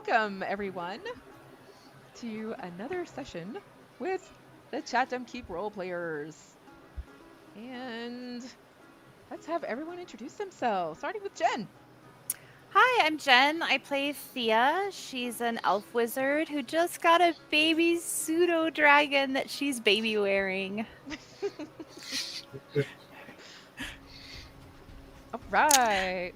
welcome everyone to another session with the Chatdom Keep role players. And let's have everyone introduce themselves, starting with Jen. Hi, I'm Jen. I play Thia. She's an elf wizard who just got a baby pseudo dragon that she's baby wearing. All right.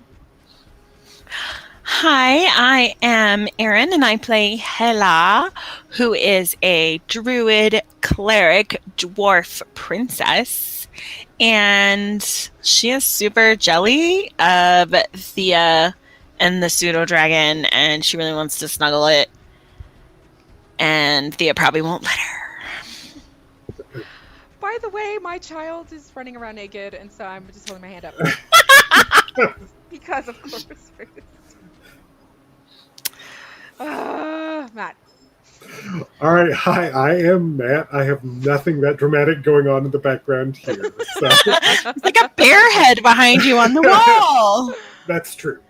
Hi, I am Erin, and I play Helja, who is a druid cleric dwarf princess. And she is super jelly of Thea and the pseudo dragon, and she really wants to snuggle it. And Thea probably won't let her. By the way, my child is running around naked, and so I'm just holding my hand up. Because, of course, Matt. All right, hi, I am Matt. I have nothing that dramatic going on in the background here. So. It's like a bear head behind you on the wall. That's true.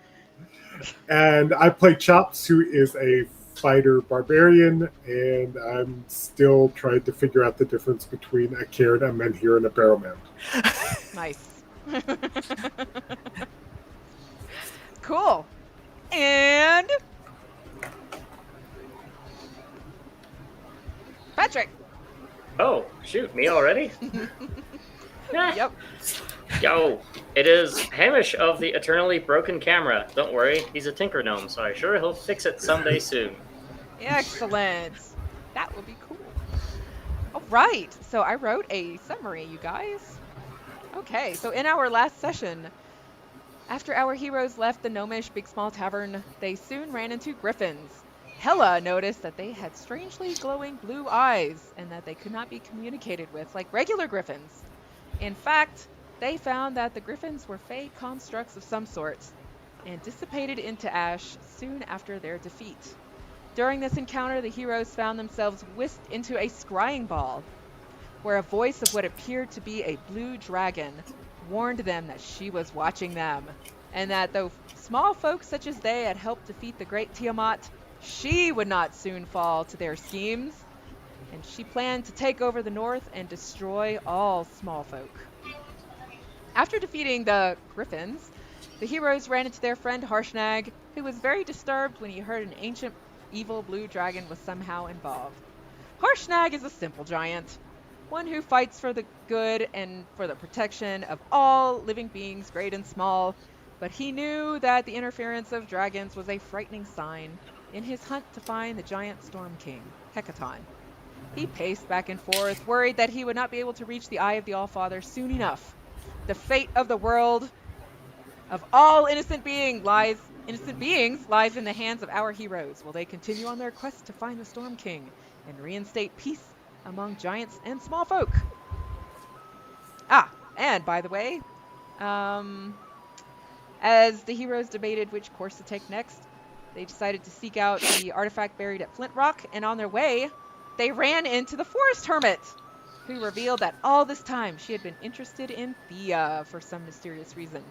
And I play Chops, who is a fighter barbarian, and I'm still trying to figure out the difference between a cairn, a menhir, and a barrowman. Nice. Cool. And Patrick. Oh, shoot, me already? Yep. Yo, it is Hamish of the Eternally Broken Camera. Don't worry, he's a tinker gnome, so I'm sure he'll fix it someday soon. Excellent. That would be cool. All right. So I wrote a summary, you guys. Okay. So in our last session, after our heroes left the gnomish Big Small Tavern, they soon ran into griffins. Helja noticed that they had strangely glowing blue eyes and that they could not be communicated with like regular griffins. In fact, they found that the griffins were fey constructs of some sort and dissipated into ash soon after their defeat. During this encounter, the heroes found themselves whisked into a scrying ball, where a voice of what appeared to be a blue dragon warned them that she was watching them, and that though small folk such as they had helped defeat the great Tiamat, she would not soon fall to their schemes, and she planned to take over the north and destroy all small folk. After defeating the griffins, the heroes ran into their friend Harshnag, who was very disturbed when he heard an ancient evil blue dragon was somehow involved. Harshnag is a simple giant, one who fights for the good and for the protection of all living beings, great and small, but he knew that the interference of dragons was a frightening sign in his hunt to find the giant Storm King, Hecaton. He paced back and forth, worried that he would not be able to reach the Eye of the Allfather soon enough. The fate of the world of all innocent beings lies in the hands of our heroes. Will they continue on their quest to find the Storm King and reinstate peace among giants and small folk? And by the way, as the heroes debated which course to take next, they decided to seek out the artifact buried at Flint Rock, and on their way, they ran into the forest hermit, who revealed that all this time she had been interested in Thea for some mysterious reason.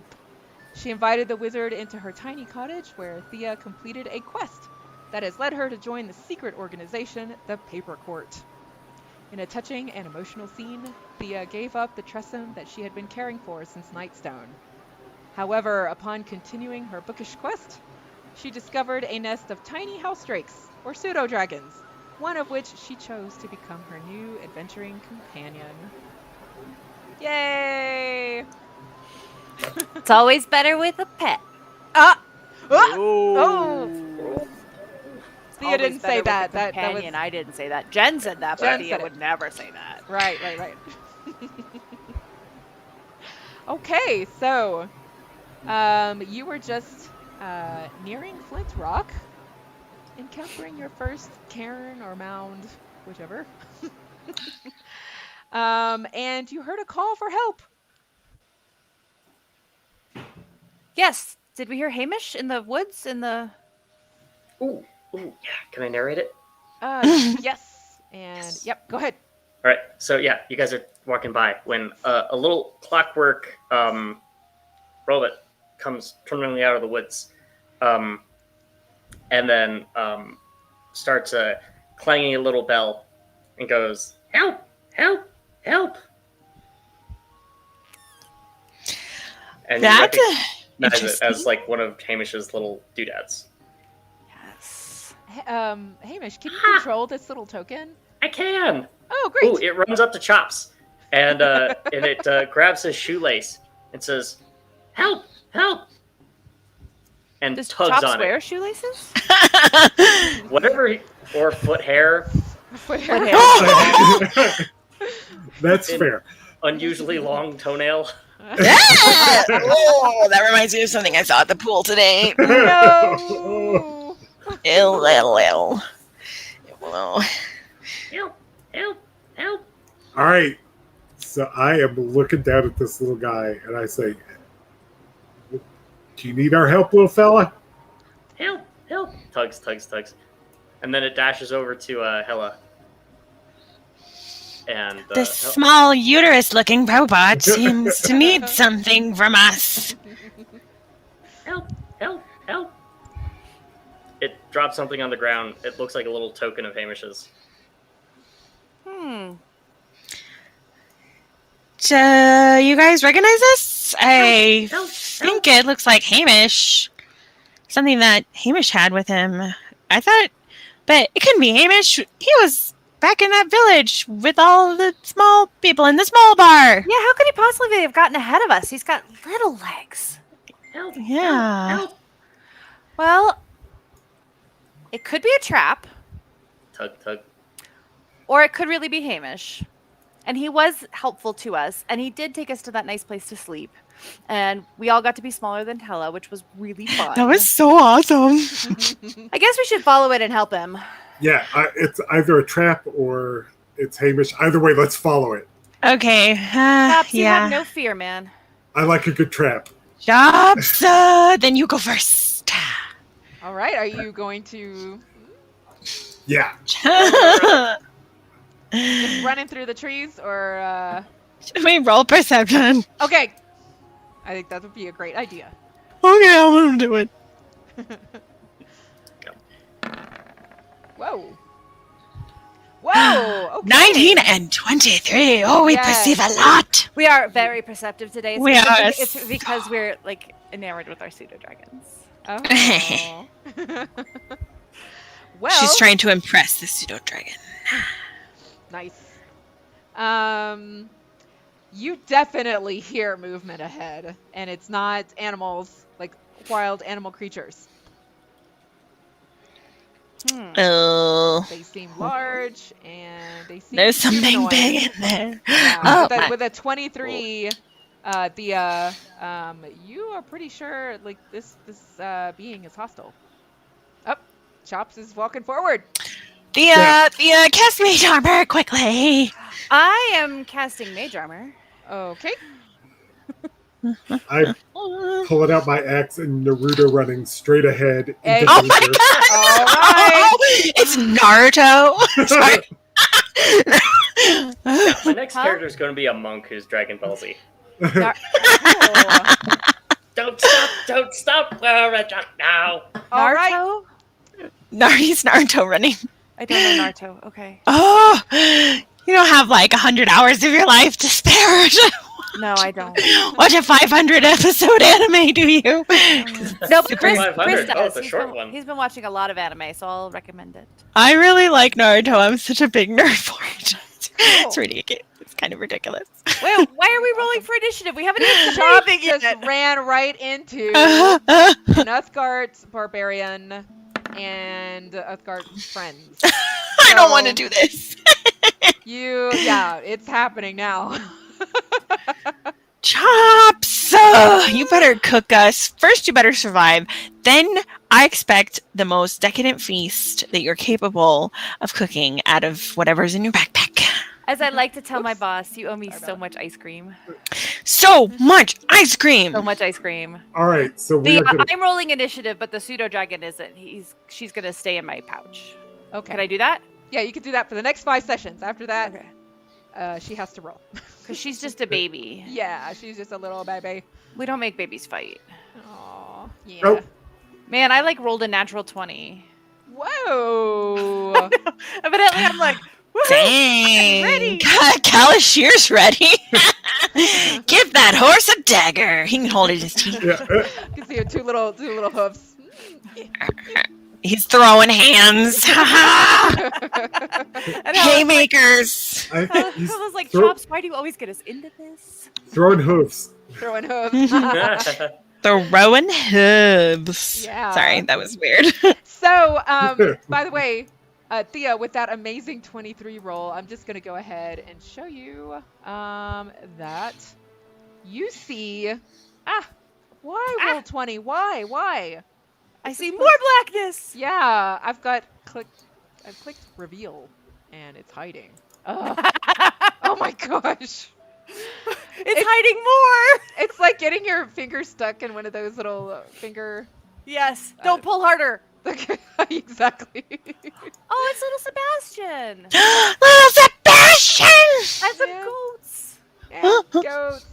She invited the wizard into her tiny cottage, where Thea completed a quest that has led her to join the secret organization, the Paper Court. In a touching and emotional scene, Thea gave up the tressum that she had been caring for since Nightstone. However, upon continuing her bookish quest, she discovered a nest of tiny house drakes, or pseudo-dragons, one of which she chose to become her new adventuring companion. Yay! It's always better with a pet. Oh! Thea didn't say that. That was. I didn't say that. Jen said that, but Thea would never say that. Right. Okay, so you were just nearing Flint Rock, encountering your first cairn or mound, whichever. And you heard a call for help. Yes. Did we hear Hamish in the woods in the... Ooh, yeah. Can I narrate it? Yes. And yep, go ahead. All right. So yeah, you guys are walking by when a little clockwork robot comes trundling out of the woods. and then starts clanging a little bell and goes, "Help! Help! Help!" And you That's recognize it as interesting. like one of Hamish's little doodads. Yes. Hamish, can you control this little token? I can. Oh, great. Ooh, it runs up to Chops, and it grabs his shoelace and says, "Help! Help!" And Does tugs Chops on wear it. shoelaces? Whatever, or foot hair. Foot Foot hair. hair. That's In- fair. Unusually long toenail. Oh, that reminds me of something I saw at the pool today. No. Ill. Well, Help! Help! Help! All right. So I am looking down at this little guy, and I say, "Do you need our help, little fella?" Help! Help! Tugs, tugs, tugs. And then it dashes over to Helja. And the small uterus-looking robot seems to need something from us. help! Help! Help! It drops something on the ground. It looks like a little token of Hamish's. You guys recognize this? I Help, think it looks like Hamish. Something that Hamish had with him. I thought, but it couldn't be Hamish. He was back in that village with all the small people in the small bar. Yeah, how could he possibly have gotten ahead of us? He's got little legs. Help! Yeah. Help! Help! Well, it could be a trap, Tug, tug. or it could really be Hamish. And he was helpful to us, and he did take us to that nice place to sleep. And we all got to be smaller than Helja, which was really fun. That was so awesome. I guess we should follow it and help him. Yeah, it's either a trap or it's Hamish. Either way, let's follow it. Okay. Chops, you Yeah. have no fear, man. I like a good trap. Chops, then you go first. All right. Are you going to Yeah. just running through the trees or? Should we roll perception? Okay. I think that would be a great idea. Okay, I'm gonna do it. Whoa. Whoa. Okay. 19 and 23. Oh, we Yes. perceive a lot. We are very perceptive today. We are It's because we're like enamored with our pseudo dragons. Oh. Well. She's trying to impress the pseudo dragon. Nice. You definitely hear movement ahead, and it's not animals, like wild animal creatures. Oh, They seem large, and they seem there's something humanoid. big in there. Yeah, Oh, with, a, my- with a 23, Thia, you are pretty sure like this being is hostile. Oh, Chops is walking forward. Thea, cast mage armor quickly. I am casting mage armor. Okay. I'm pulling out my axe and Naruto running straight ahead. Hey. Into Oh my danger. god! All right. It's Naruto. Sorry. My next Huh? character is going to be a monk who's Dragon Ball Z. Cool. Don't stop, now. All right. Naruto? He's Naruto running. I don't know Naruto. Okay. Oh, you don't have like 100 hours of your life to spare. No, I don't. Watch a 500 episode anime, do you? No, but Chris 500. does. Oh, it's a He's short been, one. He's been watching a lot of anime, so I'll recommend it. I really like Naruto. I'm such a big nerd for it. Cool. It's ridiculous. It's kind of ridiculous. Wait, why are we rolling for initiative? We haven't even Chops started just yet. ran right into an Uthgart's barbarian and Uthgart's friends. I don't want to do this. Yeah, it's happening now. Chops! You better cook us. First, you better survive. Then, I expect the most decadent feast that you're capable of cooking out of whatever's in your backpack. As I like to tell my boss, you owe me Sorry so about much ice cream. So much ice cream! So much ice cream. All right, so we are gonna. I'm rolling initiative, but the pseudo dragon isn't. She's gonna stay in my pouch. Okay. Can I do that? Yeah, you can do that for the next 5 sessions. After that, Okay. she has to roll. Because she's just a baby. Yeah, she's just a little baby. We don't make babies fight. Aw, yeah. Oh. Man, I rolled a natural 20. Whoa. Evidently, I'm like, woohoo, Dang. ready. Calashir's ready. Give that horse a dagger. He can hold it in his teeth. Yeah. You can see her two little hoofs. He's throwing hands. And I was like, Haymakers. I think he's I was like, throw- Chops, why do you always get us into this? throwing hooves. Throwing hooves. Throwing hooves. Yeah. Sorry, that was weird. So, by the way, Thea, with that amazing 23 roll, I'm just going to go ahead and show you that you see... why roll 20? Why? I see more blackness. Yeah, I've clicked reveal, and it's hiding. Oh my gosh. It's hiding more. It's like getting your finger stuck in one of those little finger... Yes. Don't pull harder. Exactly. Oh, it's little Sebastian. Little Sebastian! That's some Yeah. goats. And goats.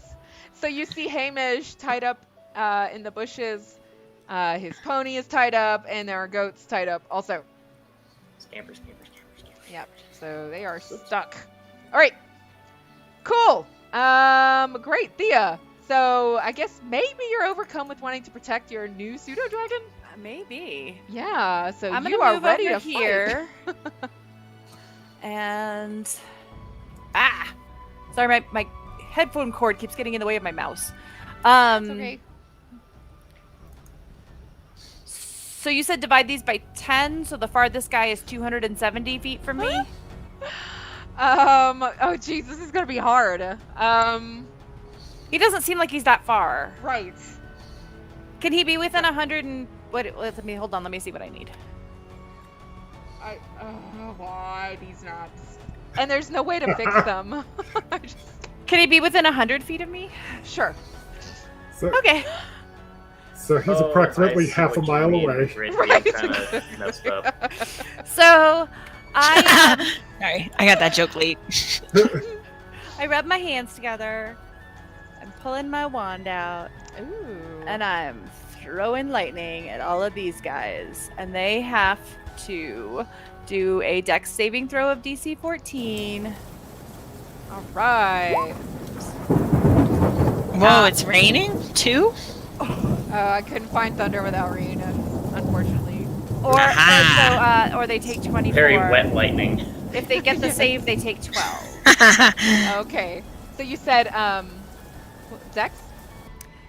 So you see Hamish tied up in the bushes. His pony is tied up, and there are goats tied up also. Scamper. Yep. So they are stuck. All right. Cool. Great, Thea. So I guess maybe you're overcome with wanting to protect your new pseudo dragon. Maybe. Yeah. So I'm you gonna are move ready over to here. And sorry, my headphone cord keeps getting in the way of my mouse. It's okay. So you said divide these by 10, so the farthest guy is 270 feet from me? Oh geez, this is gonna be hard. He doesn't seem like he's that far. Right. Can he be within 100 and... Let me see what I need. Why these nuts? And there's no way to fix them. Can he be within 100 feet of me? Sure. So, Okay. so he's approximately I see half a what you mile mean. away. Grid Right. being kind of messed up. So I Sorry, I got that joke late. I rub my hands together. I'm pulling my wand out. Ooh. And I'm throwing lightning at all of these guys. And they have to do a dex saving throw of DC 14. All right. Whoa, it's raining too? I couldn't find thunder without rain, unfortunately. Or they take 24. Very wet lightning. If they get the save, they take 12. Okay. So you said Dex?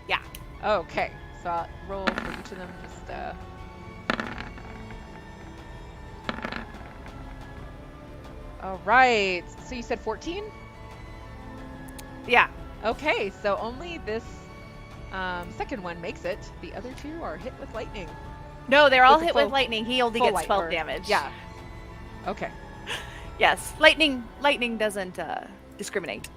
Yeah. Okay. So I'll roll for each of them. Just All right. So you said 14? Yeah. Okay. So only this second one makes it. The other two are hit with lightning. No, they're all With the hit full- with lightning. He only full gets light 12 or- damage. Yeah. Okay. Yes. Lightning doesn't discriminate.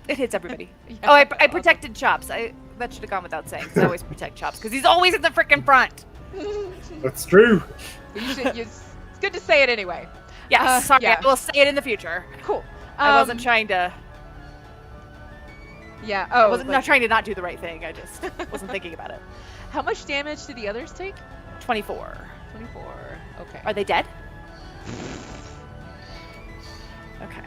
It hits everybody. Yeah, Oh, I awesome. protected Chops. That should have gone without saying. 'Cause I always protect Chops because he's always in the freaking front. That's true. It's good to say it anyway. Yes. Sorry. yeah. I will say it in the future. Cool. I wasn't trying to. Yeah. I Oh, wasn't like, not trying to not do the right thing. I just wasn't thinking about it. how much damage do the others take? 24. 24. Okay. Are they dead? Okay.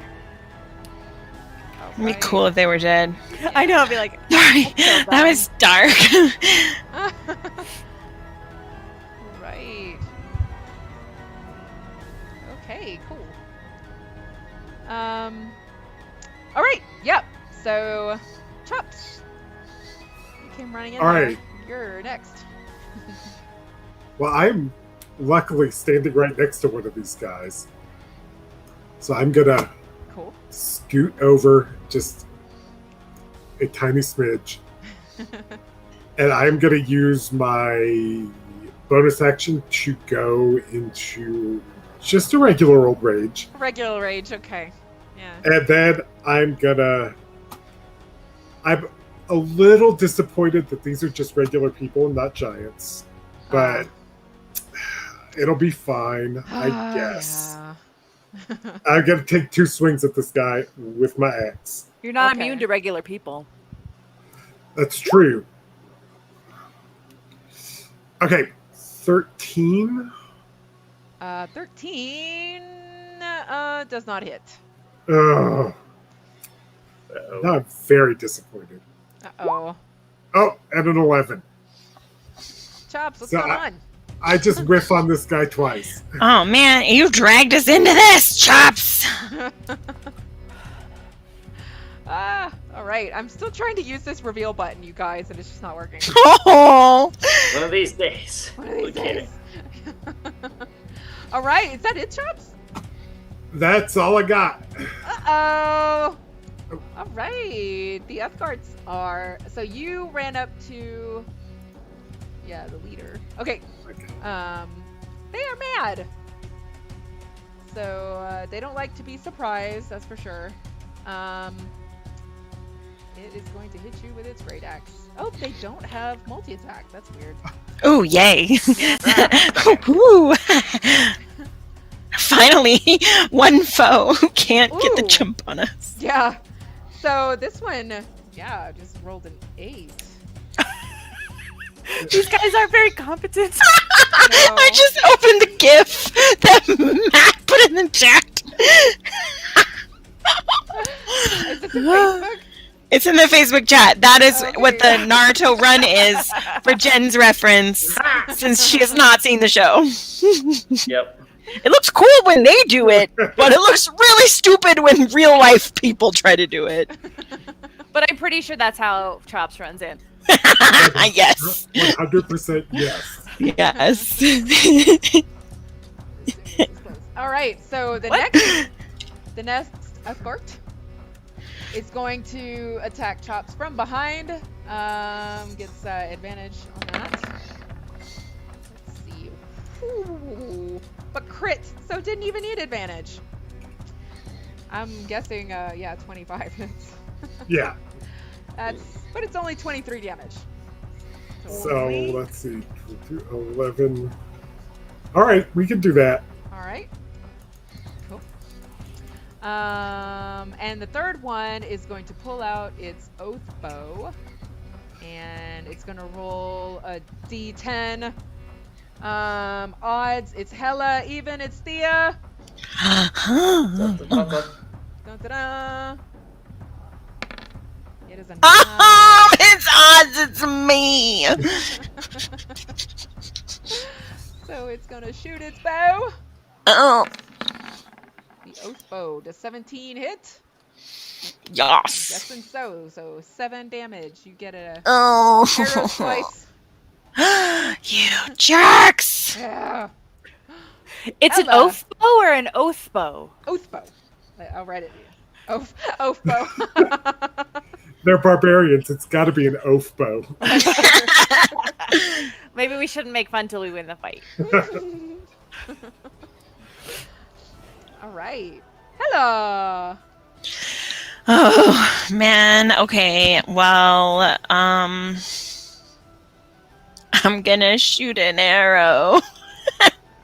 It'd be cool if they were dead. I know. I'd be like, Sorry, so that was dark. Right. Okay, cool. All right. Yep. So, Chops. You came running in. All there. right. You're next. Well, I'm luckily standing right next to one of these guys. So I'm gonna Cool. scoot over just a tiny smidge. And I'm gonna use my bonus action to go into just a regular old rage. Regular rage. Okay. Yeah. And then I'm a little disappointed that these are just regular people and not giants. But it'll be fine, I guess. Yeah. I'm gonna take 2 swings at this guy with my axe. You're not Okay. immune to regular people. That's true. Okay, 13. 13 does not hit. Ugh. Uh-oh. Now I'm very disappointed. Uh-oh. Oh, and an 11. Chops, what's So going on? I just whiff on this guy twice. Oh man, you dragged us into this, Chops. All right. I'm still trying to use this reveal button, you guys, and it's just not working. Oh. One of these days. One of these Okay. days. All right. Is that it, Chops? That's all I got. Uh-oh. All right. The outskirts are... So you ran up to... Yeah, the leader. Okay. Okay. They are mad. So they don't like to be surprised, that's for sure. It is going to hit you with its great axe. Oh, they don't have multi-attack. That's weird. Oh, yay. Ooh. Finally, one foe who can't get the Ooh. jump on us. Yeah. So this one, yeah, just rolled an 8. These guys aren't very competent. I just opened the GIF that Matt put in the chat. Is this a Facebook? It's in the Facebook chat. That is Okay. what the Naruto run is for Jen's reference, since she has not seen the show. Yep. It looks cool when they do it, but it looks really stupid when real life people try to do it. But I'm pretty sure that's how Chops runs in. Yes. 100% yes. Yes. All right. So the What? next escort is going to attack Chops from behind. Gets advantage on that. Let's see. Ooh, but crit, so didn't even need advantage. I'm guessing, yeah, 25 hits. Yeah. But it's only 23 damage. So let's see. 11. All right, we can do that. All right. Cool. And the third one is going to pull out its oath bow, and it's going to roll a d10. Odds. It's Helja. Even. It's Thia. Dun-dun-dun. It is a 9. Oh, it's odds, it's me. So it's gonna shoot its bow. Oh, The oath bow. Does 17 hit? yes. Guessing so. So 7 damage. You get a Oh, arrow slice. you jerks. Yeah. It's an Hello. oath bow or an oath bow? Oath bow. I'll write it. Oath bow. They're barbarians. It's got to be an oath bow. Maybe we shouldn't make fun till we win the fight. All right. Hello. Oh, man. Okay. Well, I'm gonna shoot an arrow.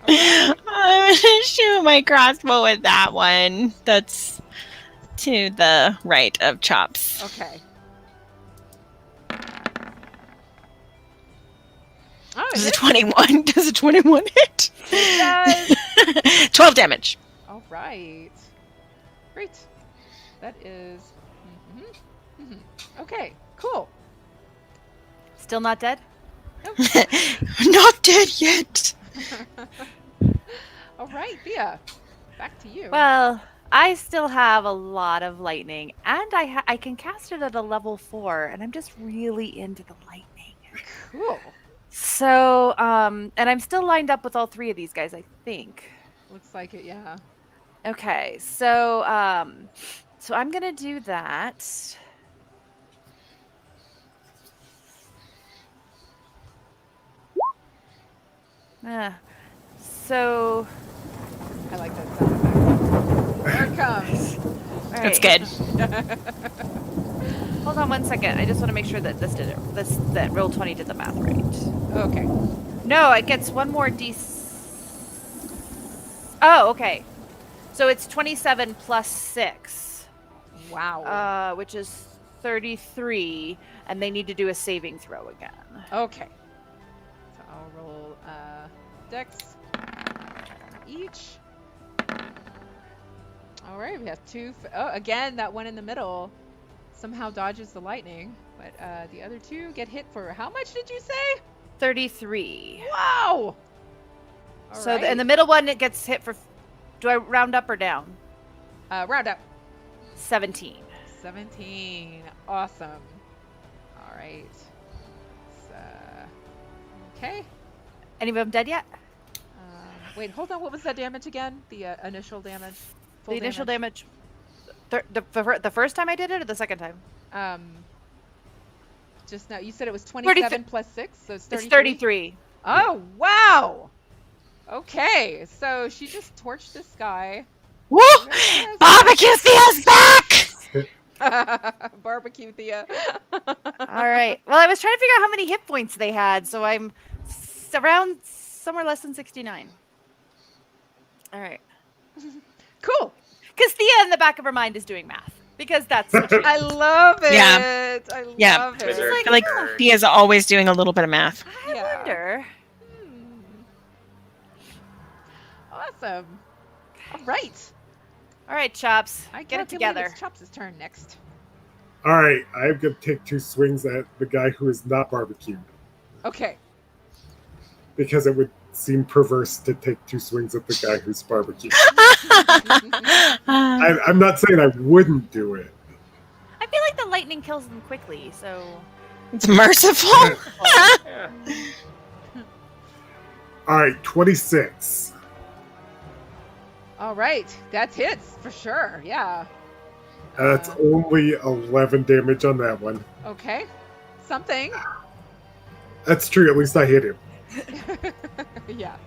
I'm gonna shoot my crossbow with that one. That's to the right of Chops. Okay. Oh, Does it a 21? Does a 21 hit? does. 12 damage. All right. Great. That is. Okay. Cool. Still not dead? Not dead yet. All right, Thia. Back to you. Well, I still have a lot of lightning, and I can cast it at a level 4, and I'm just really into the lightning. Cool. So, and I'm still lined up with all 3 of these guys, I think. Looks like it. Yeah. Okay, so so I'm gonna do that. So I like that sound effect. There it comes. all That's right. good. Hold on one second. I just want to make sure that that roll 20 did the math right. Okay. No, it gets one more d. Oh, okay. So it's 27 plus 6, Wow. which is 33, and they need to do a saving throw again. Okay. So I'll roll dex each. All right, we have two. Oh, again, that one in the middle somehow dodges the lightning, but the other two get hit for how much did you say? 33. Wow! All So right. and the middle one, it gets hit for. Do I round up or down? Round up. 17. 17. Awesome. All right. So, okay. Any of them dead yet? Wait, hold on. What was that damage again? The initial damage? Full The initial damage. The first time I did it, or the second time? Just now. You said it was 27 33. plus 6, so it's 33. It's 33. Oh, wow! Okay, so she just torched this guy. Woo! Barbecue Thea's back! Barbecue Thea. All right. Well, I was trying to figure out how many hit points they had, so I'm around somewhere less than 69. All right. Cool. Because Thea in the back of her mind is doing math. Because that's what she I love it. Yeah. I Yeah. love it. Wizard. I feel like Thea's always doing a little bit of math. I Yeah. wonder. Awesome. All right. All right, Chops. I Get can't it believe together. It's Chops' turn next. All right, I'm going to take 2 swings at the guy who is not barbecued Okay. because it would seem perverse to take 2 swings at the guy who's barbecued. I'm not saying I wouldn't do it. I feel like the lightning kills them quickly, so. It's merciful. Yeah. All right, 26. All right. That's hits for sure. Yeah. That's only 11 damage on that one. Okay. Something. That's true. At least I hit him. Yeah.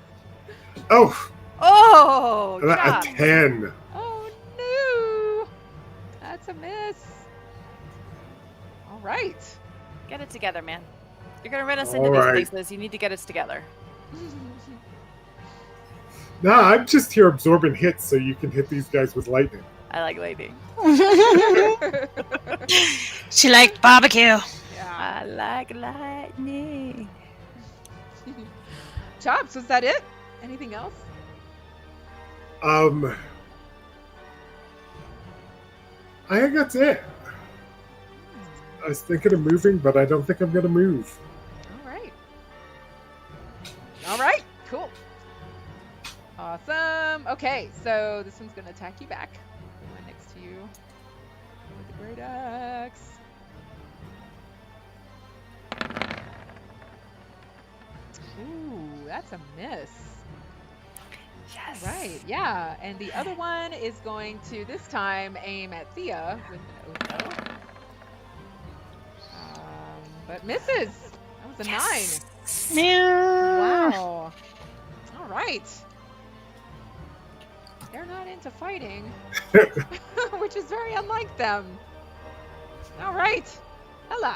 Oh, Oh, a Chops. 10. Oh no. That's a miss. All right. Get it together, man. You're going to run us into All these right. places. You need to get us together. Nah, I'm just here absorbing hits so you can hit these guys with lightning. I like lightning. She liked barbecue. Yeah. I like lightning. Chops, was that it? Anything else? I think that's it. I was thinking of moving, but I don't think I'm going to move. All right. All right. Cool. Awesome. Okay, so this one's going to attack you back. The one next to you with the great axe. Ooh, that's a miss. Yes. Right, yeah. And the other one is going to, this time, aim at Thea with an Ocho. But misses. That was a 9. Yeah. Wow. All right. They're not into fighting, which is very unlike them. All right. Helja.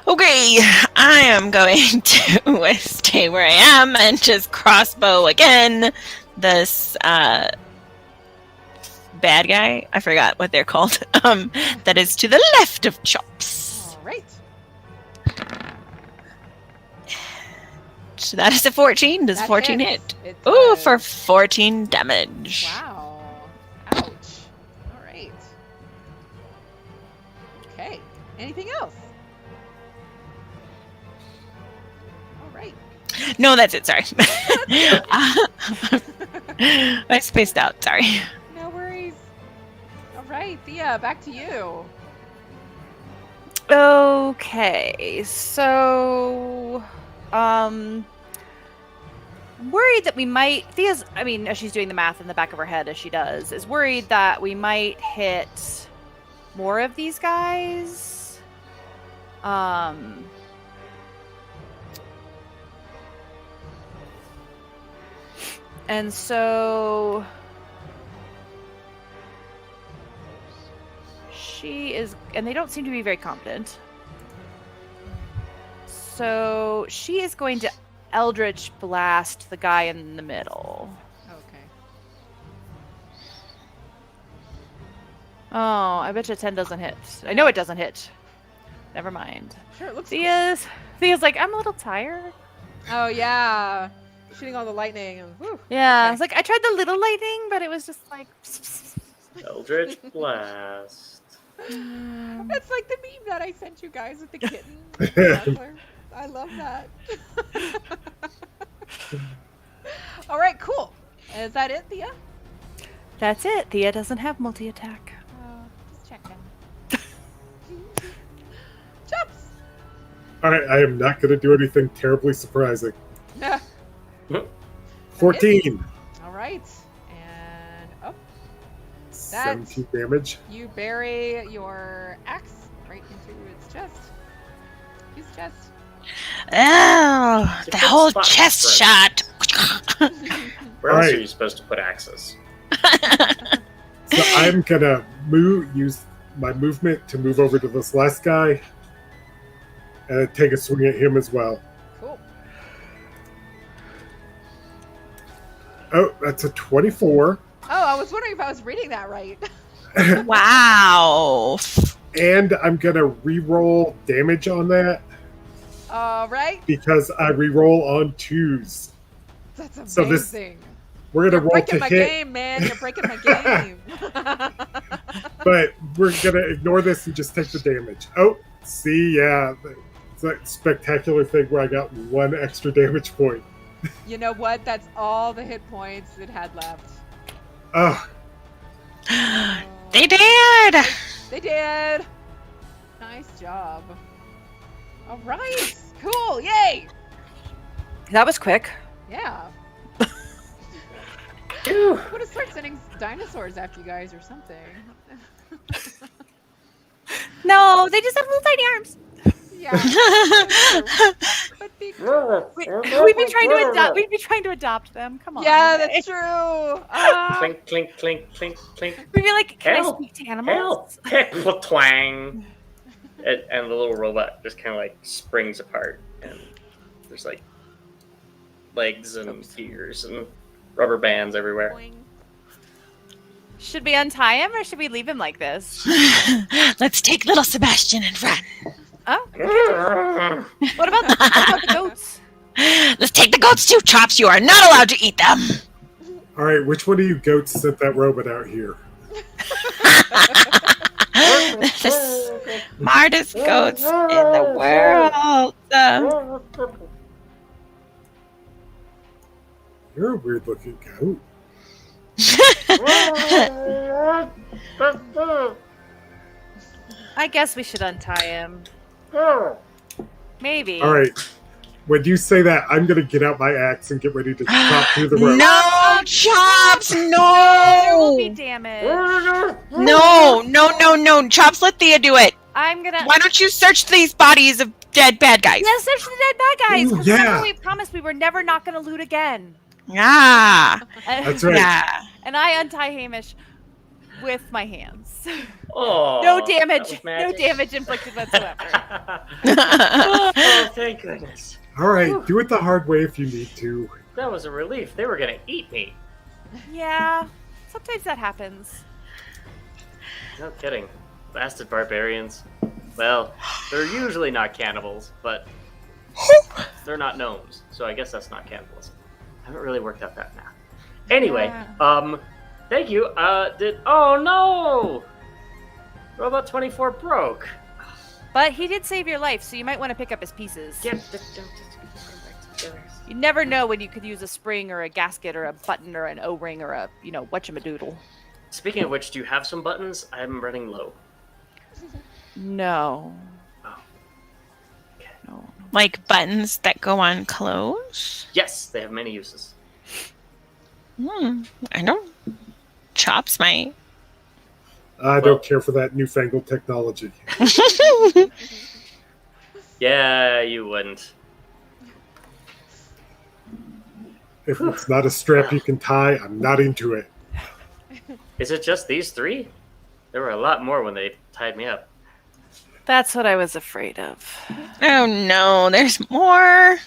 Okay, I am going to stay where I am and just crossbow again. This bad guy, I forgot what they're called. That is to the left of Chops. All right. So that is a 14. Does That 14 hits. hit? It Ooh, does. for 14 damage. Wow. Ouch. All right. Okay. Anything else? All right. No, that's it. Sorry. I spaced out. Sorry. No worries. All right, Thea, back to you. Okay, so I'm worried that we might Thea's as she's doing the math in the back of her head as she does, is worried that we might hit more of these guys. And so she is, and they don't seem to be very competent. So she is going to Eldritch Blast the guy in the middle. Okay. Oh, I bet you 10 doesn't hit. I know it doesn't hit. Never mind. Sure, it looks Thea's like, I'm a little tired. Oh yeah, shooting all the lightning. And, whew. Yeah, Okay. it's like I tried the little lightning, but it was just like. Eldritch Blast. That's like the meme that I sent you guys with the kitten. With the muzzler. I love that. All right, cool. Is that it, Thea? That's it. Thea doesn't have multi-attack. Just checking. Chops. All right, I am not going to do anything terribly surprising. 14. All right, and up. 17 damage. You bury your axe right into its chest. His chest. Oh, It's a the good whole spot chest for shot. Where else Alright. are you supposed to put axes? So I'm going to use my movement to move over to this last guy and take a swing at him as well. Cool. Oh, that's a 24. Oh, I was wondering if I was reading that right. Wow. And I'm going to re-roll damage on that All right. because I re-roll on 2s. That's amazing. So this- We're You're going to roll breaking to my hit, game, man. You're breaking my game. but we're going to ignore this and just take the damage. Oh, see, yeah. It's that spectacular thing where I got 1 extra damage point. You know what? That's all the hit points it had left. Oh, They did. They did. Nice job. All right. Cool. Yay. That was quick. Yeah. Phew. I'm gonna start sending dinosaurs after you guys or something. No, they just have little tiny arms. Yeah. But be- We've been trying to adopt. We've been trying to adopt them. Come on. yeah, that's true. Ah. Clink, clink, clink, clink, clink. We'd be like, can Help, I speak to animals? Help! Twang! And the little robot just kind of like springs apart, and there's like legs and ears and rubber bands everywhere. Boing. Should we untie him or should we leave him like this? Let's take little Sebastian and run. Oh, what about the goats? Let's take the goats too, Chops. You are not allowed to eat them. all right. Which one of you goats sent that robot out here? The smartest goats in the world. You're a weird looking goat. I guess we should untie him. Maybe. All right. When you say that, I'm going to get out my axe and get ready to chop through the rope. No, Chops, There will be no. damage. No. Chops, let Thea do it. I'm gonna. Why don't you search these bodies of dead bad guys? Yes, search the dead bad guys. Ooh, 'Cause yeah. remember we promised we were never not gonna loot again. Ah, And, That's right. yeah. and I untie Hamish with my hands. Oh, No that damage. was No magic. damage inflicted whatsoever. Oh, thank goodness. All right. Do it the hard way if you need to. That was a relief. They were gonna eat me. Yeah. Sometimes that happens. No kidding. Bastard barbarians. Well, they're usually not cannibals, but they're not gnomes, so I guess that's not cannibalism. I haven't really worked out that math. Anyway, thank you. Oh no! Robot 24 broke. But he did save your life, so you might want to pick up his pieces. Get You never know when you could use a spring or a gasket or a button or an O-ring or a, whatchamadoodle. Speaking of which, do you have some buttons? I'm running low. No. Oh. Okay. No. Like buttons that go on clothes? Yes, they have many uses. I don't. Chops might. I don't care for that newfangled technology. Yeah, you wouldn't. If it's not a strap you can tie, I'm not into it. Is it just these 3? There were a lot more when they tied me up. That's what I was afraid of. Oh no, there's more. I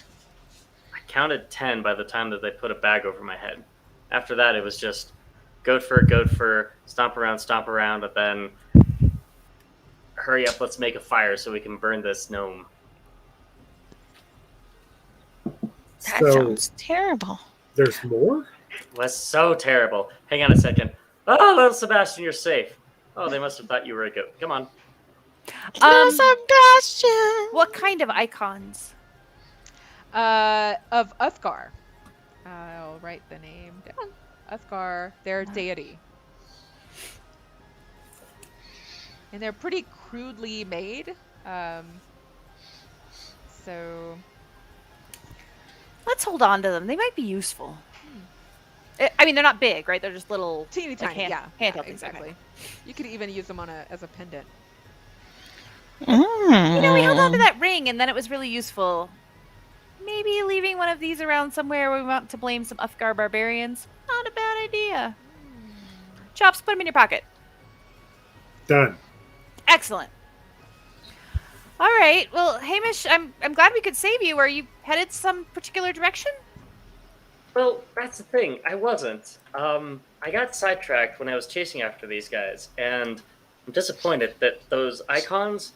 counted 10 by the time that they put a bag over my head. After that, it was just goat fur, stomp around, and then hurry up, let's make a fire so we can burn this gnome. That So- sounds terrible. There's more? Was so terrible. Hang on a second. Oh, little Sebastian, you're safe. Oh, they must have thought you were a goat. Come on. Sebastian. What kind of icons? Of Uthgar. I'll write the name down. Uthgar, their deity. And they're pretty crudely made. So Let's hold on to them. They might be useful. I mean, they're not big, right? They're just little teeny like tiny, yeah, handheld things. exactly. You could even use them on as a pendant. You know, we held on to that ring, and then it was really useful. Maybe leaving one of these around somewhere where we want to blame some Uthgar barbarians. Not a bad idea. Chops, put them in your pocket. Done. Excellent. All right. Well, Hamish, I'm glad we could save you. Are you headed some particular direction? Well, that's the thing. I wasn't. I got sidetracked when I was chasing after these guys, and I'm disappointed that those icons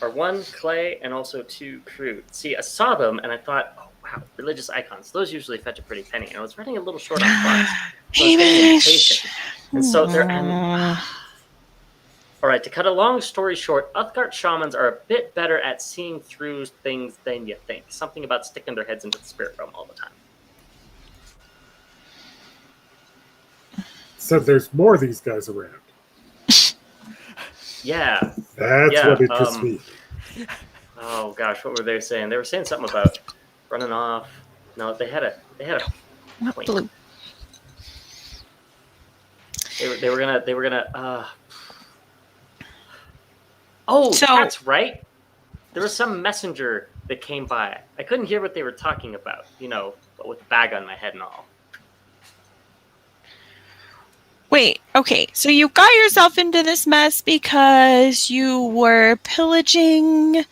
are 1, clay, and also 2, crude. See, I saw them, and I thought, oh, wow, religious icons. Those usually fetch a pretty penny, and I was running a little short on funds. So I was getting impatient. And so they're... All right, to cut a long story short, Uthgard shamans are a bit better at seeing through things than you think. Something about sticking their heads into the spirit realm all the time. So there's more of these guys around. Yeah. That's Yeah, what interests me. Oh gosh, what were they saying? They were saying something about running off. No, they had a point. Blue. They were gonna. Oh, So- that's right. There was some messenger that came by. I couldn't hear what they were talking about. You know, but with the bag on my head and all. Wait, okay, so you got yourself into this mess because you were pillaging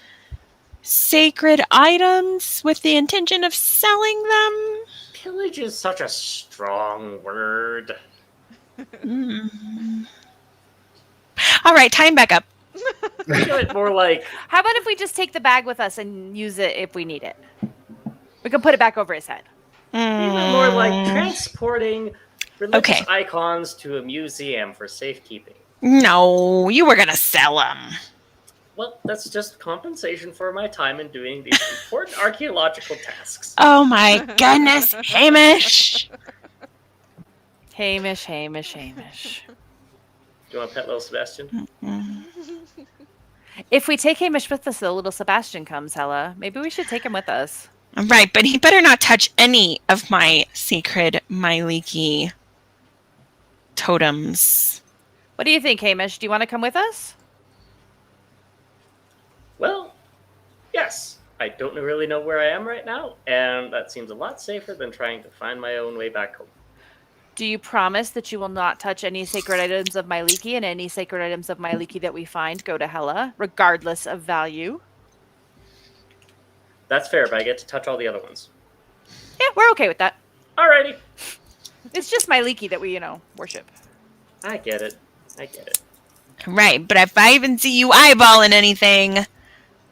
sacred items with the intention of selling them? Pillage is such a strong word. All right, time back up. Think of it more like How about if we just take the bag with us and use it if we need it? We can put it back over his head. more like transporting religious Okay. icons to a museum for safekeeping. No, you were gonna sell them. Well, that's just compensation for my time in doing these important archaeological tasks. Oh my goodness, Hamish. Hamish, Hamish, Hamish. Do you want to pet little Sebastian? If we take Hamish with us, though, little Sebastian comes, Hella. Maybe we should take him with us. Right, but he better not touch any of my sacred Myliki totems. What do you think, Hamish? Do you want to come with us? Well, yes. I don't really know where I am right now, and that seems a lot safer than trying to find my own way back home. Do you promise that you will not touch any sacred items of Myliki, and any sacred items of Myliki that we find go to Hella, regardless of value? That's fair, but I get to touch all the other ones. Yeah, we're okay with that. Alrighty. It's just Myliki that we, worship. I get it. I get it. Right, but if I even see you eyeballing anything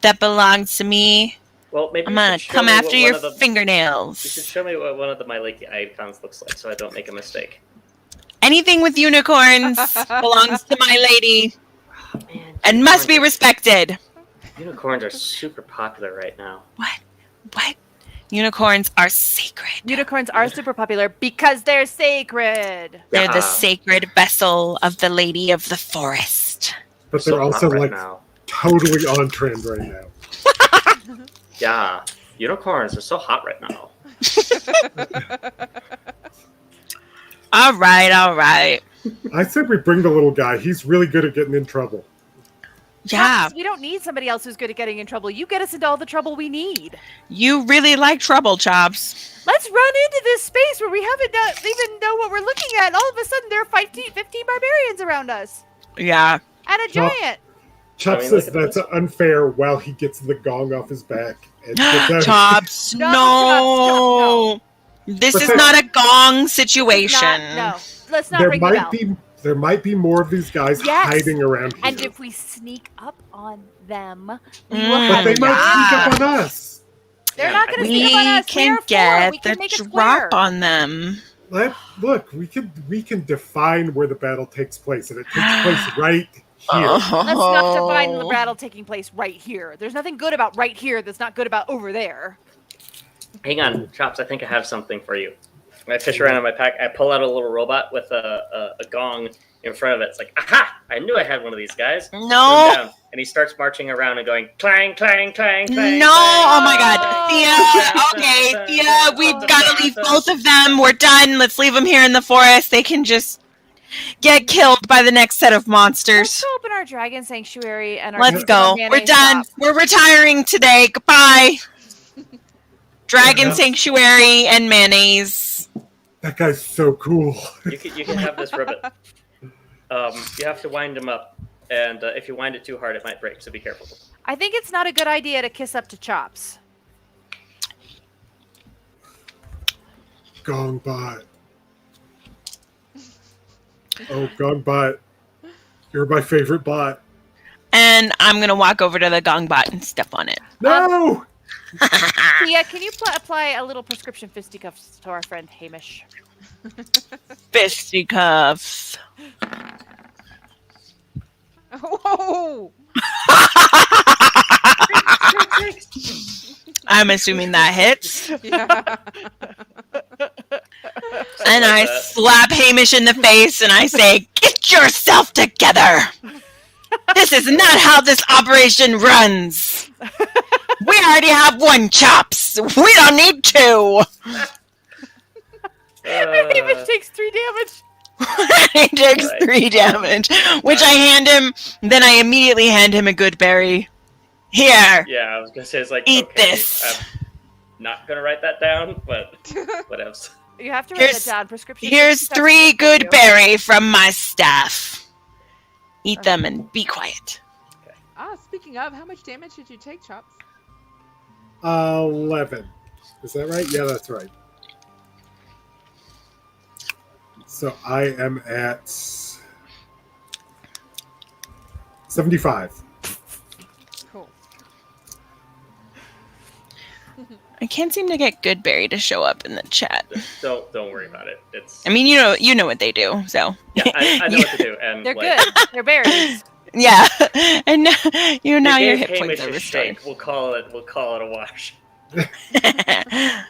that belongs to me, Well, maybe I'm you gonna should show come me after what your one of the- You should fingernails. show me what one of the Myliki icons looks like so I don't make a mistake. Anything with unicorns belongs to my lady Oh, man, and must be unicorns- respected. Unicorns are super popular right now. What? What? Unicorns are sacred. Unicorns are super popular because they're sacred. They're Yeah. the sacred vessel of the Lady of the Forest. But So they're hot also right like now. totally on trend right now. Yeah, unicorns are so hot right now. All right. I said we bring the little guy. He's really good at getting in trouble. Yeah, Chops, we don't need somebody else who's good at getting in trouble. You get us into all the trouble we need. you really like trouble, Chops. Let's run into this space where we haven't even know what we're looking at. All of a sudden, there are 15 barbarians around us. Yeah. And a Chop. giant. Chuck I mean, says look at that's unfair while he gets the gong off his back. And gets out- Chops, No, no. This is not a gong situation. No, let's not there ring the bell. there might be more of these guys Yes. hiding around here. And if we sneak up on them, we will Mm. but have they might Yeah. sneak up on us. They're Yeah, not going to We sneak up on us. can We get we can the make a square. drop on them. Look, we can define where the battle takes place, and it takes place right here. Let's not define Oh. the battle taking place right here. There's nothing good about right here that's not good about over there. Hang on, Chops. I think I have something for you. I fish around in my pack. I pull out a little robot with a gong in front of it. It's like, aha! I knew I had one of these guys. Put him No. down. And he starts marching around and going clang, clang, clang, clang. No, clang, oh my god. clang, Thea, clang, okay, clang, Thea, clang, we've clang, got to clang, leave clang. both of them. We're done. Let's leave them here in the forest. They can just get killed by the next set of Let's monsters. go open our dragon sanctuary and our Let's go. mayonnaise We're done. shop. We're retiring today. Goodbye. Dragon Yeah. Sanctuary and mayonnaise. That guy's so cool. You can have this ribbon. You have to wind him up, and if you wind it too hard, it might break. So be careful. I think it's not a good idea to kiss up to Chops. Gongbot. Oh, Gongbot. You're my favorite bot. And I'm going to walk over to the gong bot and step on it. No! Thea, can you apply a little prescription fisticuffs to our friend Hamish? Fisticuffs. Whoa! I'm assuming that hits. Yeah. And I slap Hamish in the face and I say, "Get yourself together! This is not how this operation runs! We already have one, Chops! We don't need two!" Hamish takes 3 damage. He takes Right. 3 damage, which I hand him, then I immediately hand him a good berry. Here, Yeah, I was gonna say it's like eat okay, this. I'm not gonna write that down, but what else? You have to write Here's- it down. Prescription. Here's fisticuffs 3 for good you. berry from my staff. Eat them and be quiet. Speaking of, how much damage did you take, Chops? 11. Is that right? Yeah, that's right. So I am at 75. Cool. I can't seem to get Goodberry to show up in the chat. Don't worry about it. It's I mean, you know what they do, so yeah, I know what to do, and They're like, good. They're berries. yeah. And now you your gave hit points Hamish are a restored. shake. We'll call it a wash. Awesome.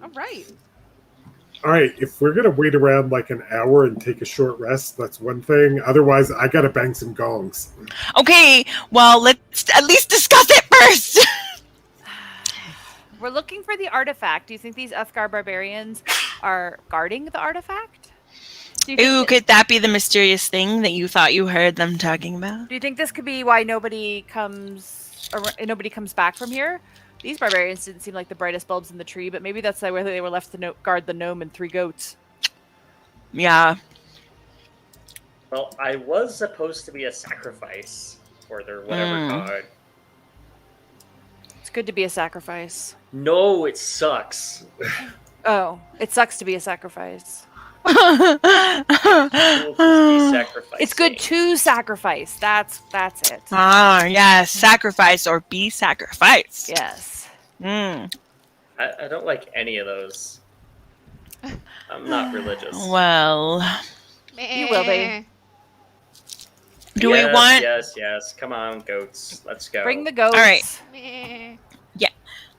All right. All right, if we're going to wait around like an hour and take a short rest, that's one thing. Otherwise, I got to bang some gongs. Okay, well, let's at least discuss it first. We're looking for the artifact. Do you think these Uthgar barbarians are guarding the artifact? Do you think Ooh, could that be the mysterious thing that you thought you heard them talking about? Do you think this could be why nobody comes back from here? These barbarians didn't seem like the brightest bulbs in the tree, but maybe that's where they were left to guard the gnome and 3 goats. Yeah. Well, I was supposed to be a sacrifice for their whatever god. It's good to be a sacrifice. No, it sucks. Oh, it sucks to be a sacrifice. Cool to be sacrificing. It's good to sacrifice. That's it. Ah, yes, sacrifice or be sacrificed. Yes. Mm. I don't like any of those. I'm not religious. Well, You will be. do yes, we want? Yes. Come on, goats. Let's go. Bring the goats. All right. Meh.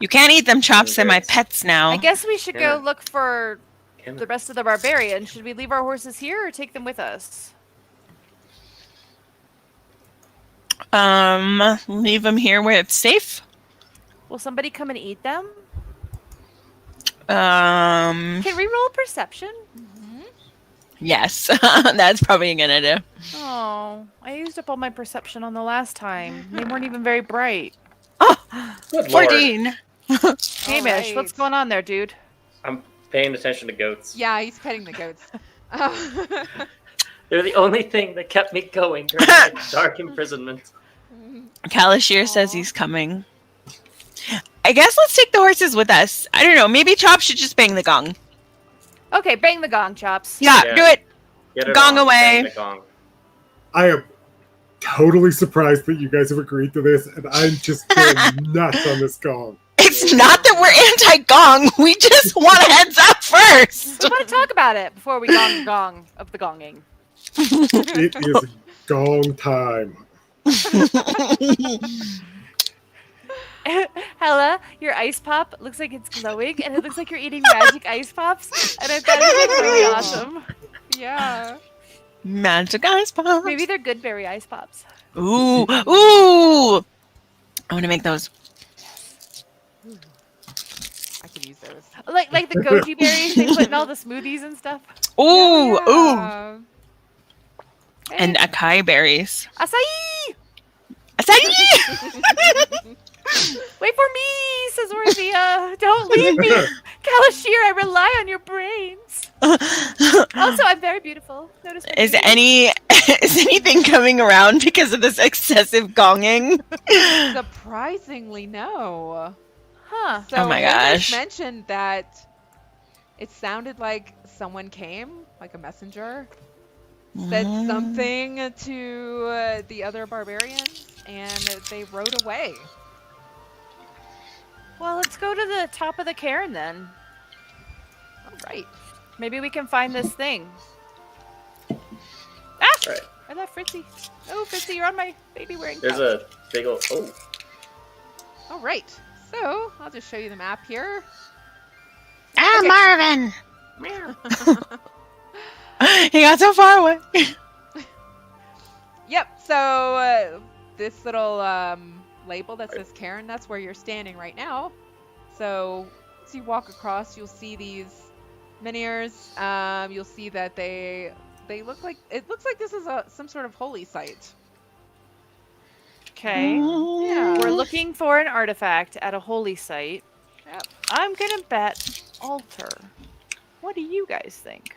You can't eat them, Chops. They're my Goats. pets now. I guess we should Yeah. go look for Come the on. rest of the barbarians. Should we leave our horses here or take them with us? Leave them here where it's safe. Will somebody come and eat them? Um, Can we roll perception? yes, that's probably gonna do. Oh, I used up all my perception on the last time. They weren't even very bright. Good lord. 14. Hamish, right. what's going on there, dude? I'm paying attention to goats. Yeah, he's petting the goats. They're the only thing that kept me going during my dark imprisonment. Kalashir says Aw. he's coming. I guess let's take the horses with us. I don't know. Maybe Chop should just bang the gong. Okay, bang the gong, Chops. Yeah, Yeah. do it. Get it Gong on, away. bang the gong. I am totally surprised that you guys have agreed to this, and I'm just going nuts on this gong. It's not that we're anti-gong. We just want a heads up first. We want to talk about it before we gong the gong of the gonging. It is gong time. Hella, your ice pop looks like it's glowing, and it looks like you're eating magic ice pops, and I thought it was really awesome. Yeah. Magic ice pops. Maybe they're good berry ice pops. Ooh. I want to make those. I could use those. Like the goji berries they put in all the smoothies and stuff. Ooh. Yeah. And acai berries. Acai! Acai! Wait for me, says Orthia. Don't leave me. Kalashir, I rely on your brains. Also, I'm very beautiful. Notice my Is beauty. anything coming around because of this excessive gonging? Surprisingly, no. Huh. So Oh my Hamish gosh. mentioned that it sounded like someone came, like a messenger, said something to the other barbarians, and they rode away. Well, let's go to the top of the cairn then. All right. Maybe we can find this thing. Ah! Right. I left Fritzy. Oh, Fritzy, you're on my baby wearing There's couch. a big old. Oh, All right. So I'll just show you the map here. Marvin! He got so far away. Yep. So this little label that says Karen, that's where you're standing right now. So as you walk across, you'll see these menhirs. You'll see that they look like, it looks like this is some sort of holy site. Okay. Yeah. We're looking for an artifact at a holy site. Yep. I'm gonna bet altar. What do you guys think?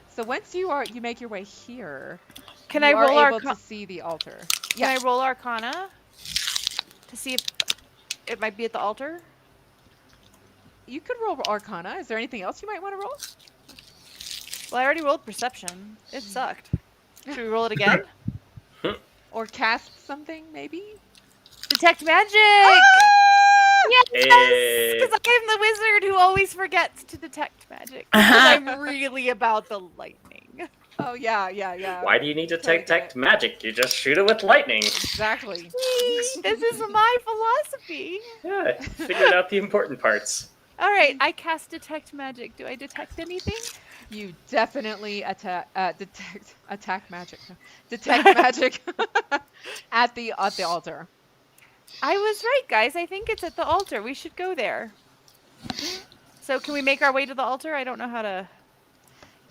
So once you make your way here, Can you I roll are able Arcana? to see the altar. Can I roll Arcana to see if it might be at the altar? You could roll Arcana. Is there anything else you might want to roll? Well, I already rolled Perception. It sucked. Should we roll it again? Or cast something, maybe? Detect magic! Ah! Yes! Hey. Because I'm the wizard who always forgets to detect magic. Because I'm really about the lightning. Oh, yeah. why do you need to Totally detect get it. magic? You just shoot it with lightning. Exactly. This is my philosophy. Yeah, figured out the important parts. All right, I cast detect magic. Do I detect anything? You definitely detect magic. Detect magic at the altar. I was right, guys. I think it's at the altar. We should go there. So can we make our way to the altar? I don't know how to...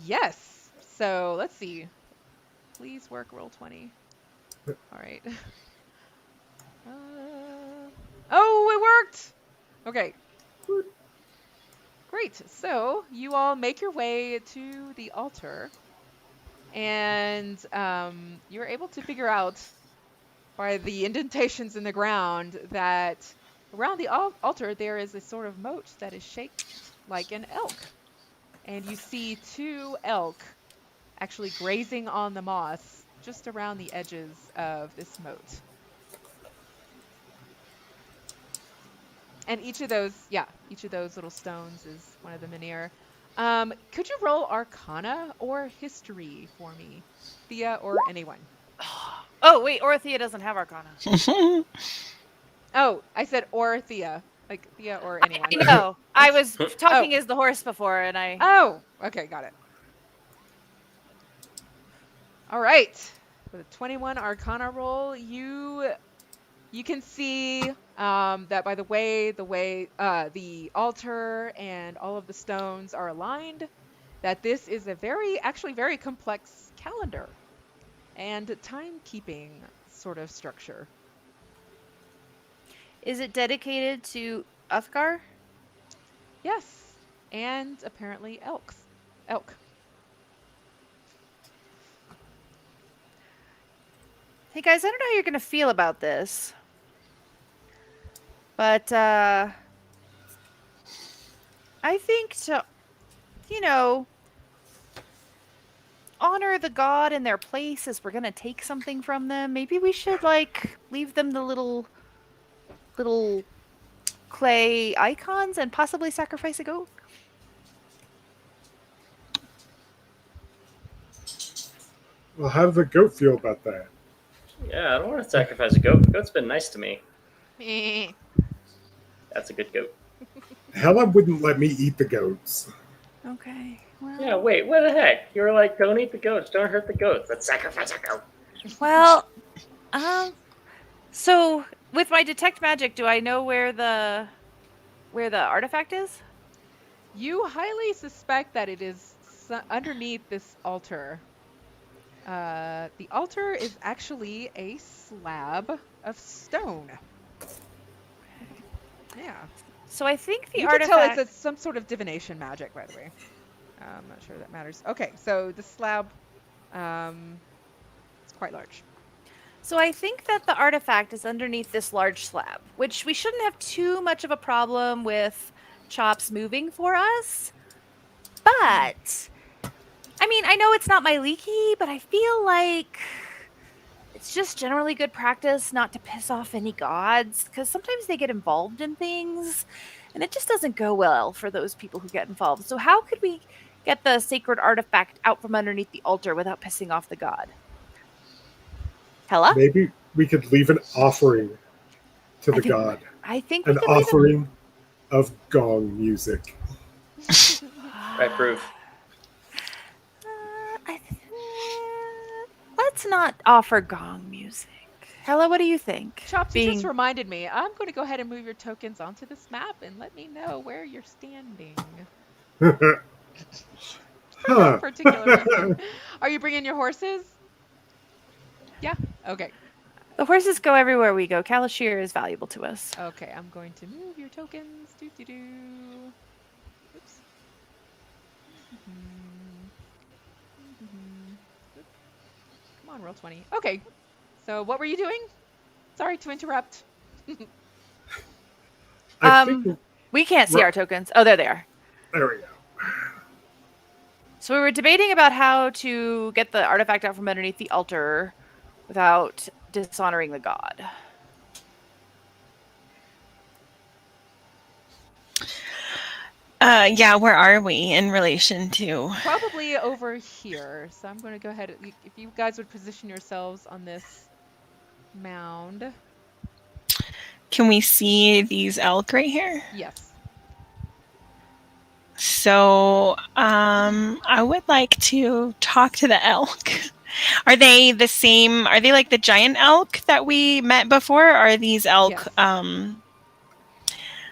Yes. So let's see. Please work roll 20. All right. Oh, it worked. Okay. Great. So you all make your way to the altar, and you're able to figure out by the indentations in the ground that around the altar there is a sort of moat that is shaped like an elk. And you see two elk actually grazing on the moss just around the edges of this moat. And each of those little stones is one of the menhir. Could you roll Arcana or History for me, Thea, or anyone? Oh, wait, Orthia doesn't have Arcana. Oh, I said or Thea, like Thea or anyone. I know. I was talking as the horse before, and I... Oh, okay, got it. All right, with a 21 Arcana roll, you can see that by the way the altar and all of the stones are aligned, that this is a very complex calendar and timekeeping sort of structure. Is it dedicated to Uthgar? Yes, and apparently elk. Hey guys, I don't know how you're gonna feel about this, but I think to, honor the god in their place as we're gonna take something from them, maybe we should like leave them the little clay icons and possibly sacrifice a goat. Well, how does the goat feel about that? Yeah, I don't want to sacrifice a goat. The goat's been nice to me. Meh. That's a good goat. Hella wouldn't let me eat the goats. Okay. Well, Yeah, wait, what the heck? You were like, don't eat the goats, don't hurt the goats. Let's sacrifice a goat. well, so with my detect magic, do I know where the artifact is? You highly suspect that it is underneath this altar. The altar is actually a slab of stone. Yeah. So I think the You can artifact. tell it's some sort of divination magic, by the way. I'm not sure that matters. Okay, so the slab, it's quite large. So I think that the artifact is underneath this large slab, which we shouldn't have too much of a problem with Chops moving for us. But I mean, I know it's not my leaky, but I feel like it's just generally good practice not to piss off any gods, because sometimes they get involved in things, and it just doesn't go well for those people who get involved. So how could we get the sacred artifact out from underneath the altar without pissing off the god? Hella? Maybe we could leave an offering to the god. I think we An could leave offering of gong music. I approve. Let's not offer gong music. Hella, what do you think? Chops, you just reminded me. I'm going to go ahead and move your tokens onto this map and let me know where you're standing. For no particular reason. Are you bringing your horses? Yeah? Okay. The horses go everywhere we go. Kalashir is valuable to us. Okay, I'm going to move your tokens. Doo-doo-doo. Oops. Come on, roll 20. Okay. So what were you doing? Sorry to interrupt. I think We can't see our tokens. Oh, there they are. there we go. So we were debating about how to get the artifact out from underneath the altar without dishonoring the god. Yeah, where are we in relation to? Probably over here. So I'm going to go ahead. If you guys would position yourselves on this mound. Can we see these elk right here? Yes. So, I would like to talk to the elk. Are they the same? Are they like the giant elk that we met before? Or are these elk? Yes.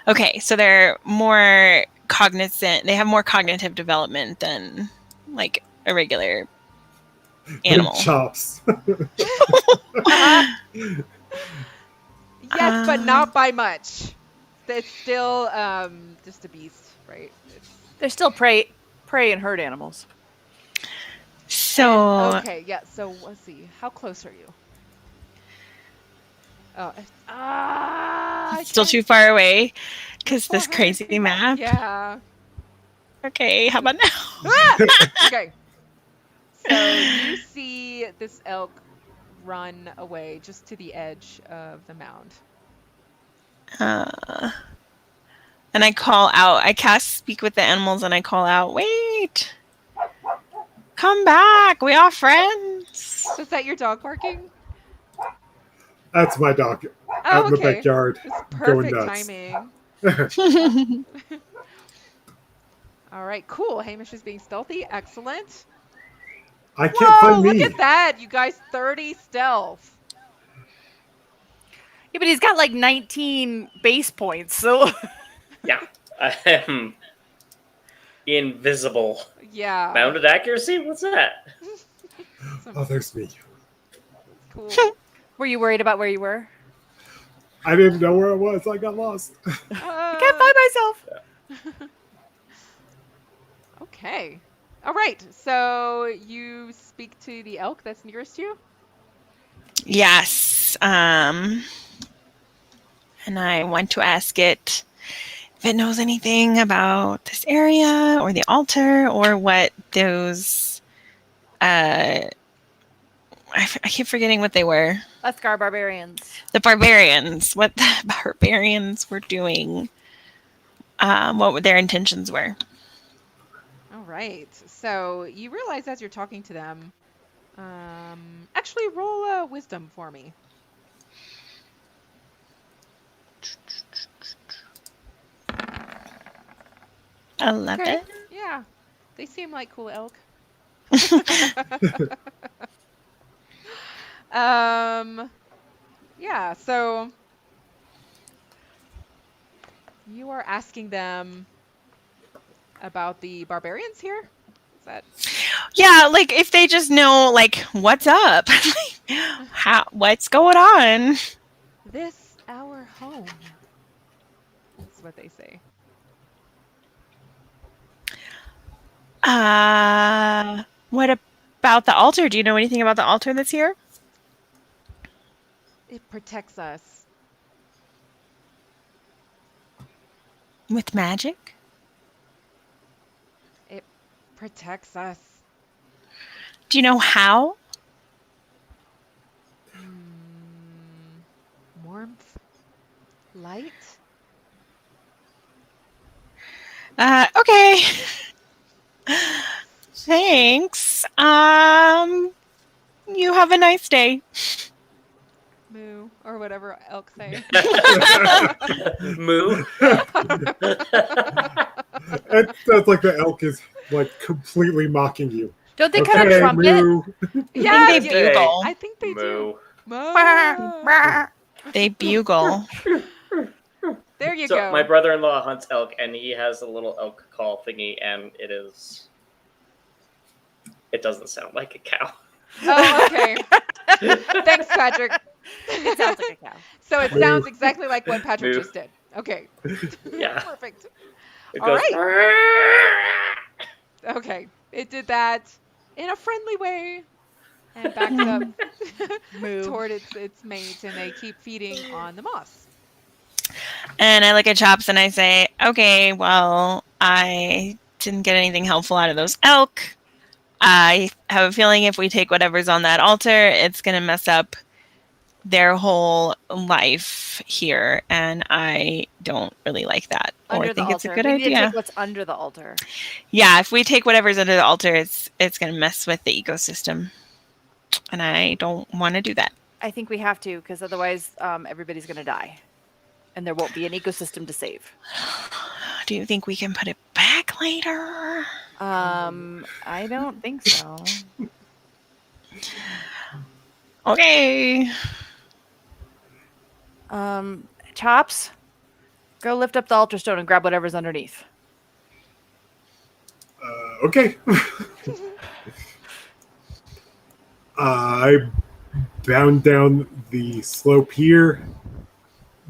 Okay, so they're more cognizant. They have more cognitive development than like a regular animal. Chops. Yes, but not by much. It's still just a beast, right? They're still prey and herd animals. So Okay, yeah. So let's see. How close are you? Oh, still too far away because this crazy map. Yeah. Okay, how about now? Okay. So you see this elk run away just to the edge of the mound. And I call out. I cast Speak with the Animals, and I call out, "Wait! Come back! We are friends." Is that your dog barking? That's my dog Oh, out in the okay. backyard. It's Going perfect nuts. timing. All right, cool. Hamish is being stealthy. Excellent. I can't Whoa, find look me. at that. You guys, 30 stealth. Yeah, but he's got like 19 base points, so Yeah, I am invisible. Yeah. Mounted accuracy? What's that? Oh, there's me. Cool. were you worried about where you were? I didn't know where I was. I got lost. I can't find myself. Okay. All right. So you speak to the elk that's nearest you? Yes. And I want to ask it if it knows anything about this area or the altar or what those I keep forgetting what they were. Lethgar barbarians. The barbarians. What the barbarians were doing. What their intentions were. All right. So you realize as you're talking to them, actually roll a wisdom for me. 11. Okay. Yeah. They seem like cool elk. Yeah, so you are asking them about the barbarians here? Is that Yeah, like if they just know, like, what's up? What's going on? this our home? That's what they say. What about the altar? Do you know anything about the altar that's here? It protects us. With magic? It protects us. Do you know how? Warmth? Light? Okay. Thanks. You have a nice day. Moo, or whatever elk say. Moo. It sounds like the elk is like completely mocking you. Don't they kind of trumpet? Moo. Yeah, I think they bugle. I think they do. Moo. Moo. They bugle. There you So go. my brother-in-law hunts elk, and he has a little elk call thingy, and it doesn't sound like a cow. Oh, okay. Thanks, Patrick. It sounds like a cow. So it sounds exactly like what Patrick Moo. just did. Okay. Yeah. Perfect. It All goes, Okay. It did that in a friendly way and backs up toward its mate, and they keep feeding on the moss. And I look at Chops and I say, okay, well, I didn't get anything helpful out of those elk. I have a feeling if we take whatever's on that altar, it's going to mess up their whole life here. And I don't really like that. Under or the think it's a altar. good We need to idea. take what's under the altar. Yeah, if we take whatever's under the altar, it's going to mess with the ecosystem. And I don't want to do that. I think we have to, because otherwise everybody's going to die. And there won't be an ecosystem to save. Do you think we can put it back later? I don't think so. Okay. Chops, go lift up the altar stone and grab whatever's underneath. Okay. I bound down the slope here,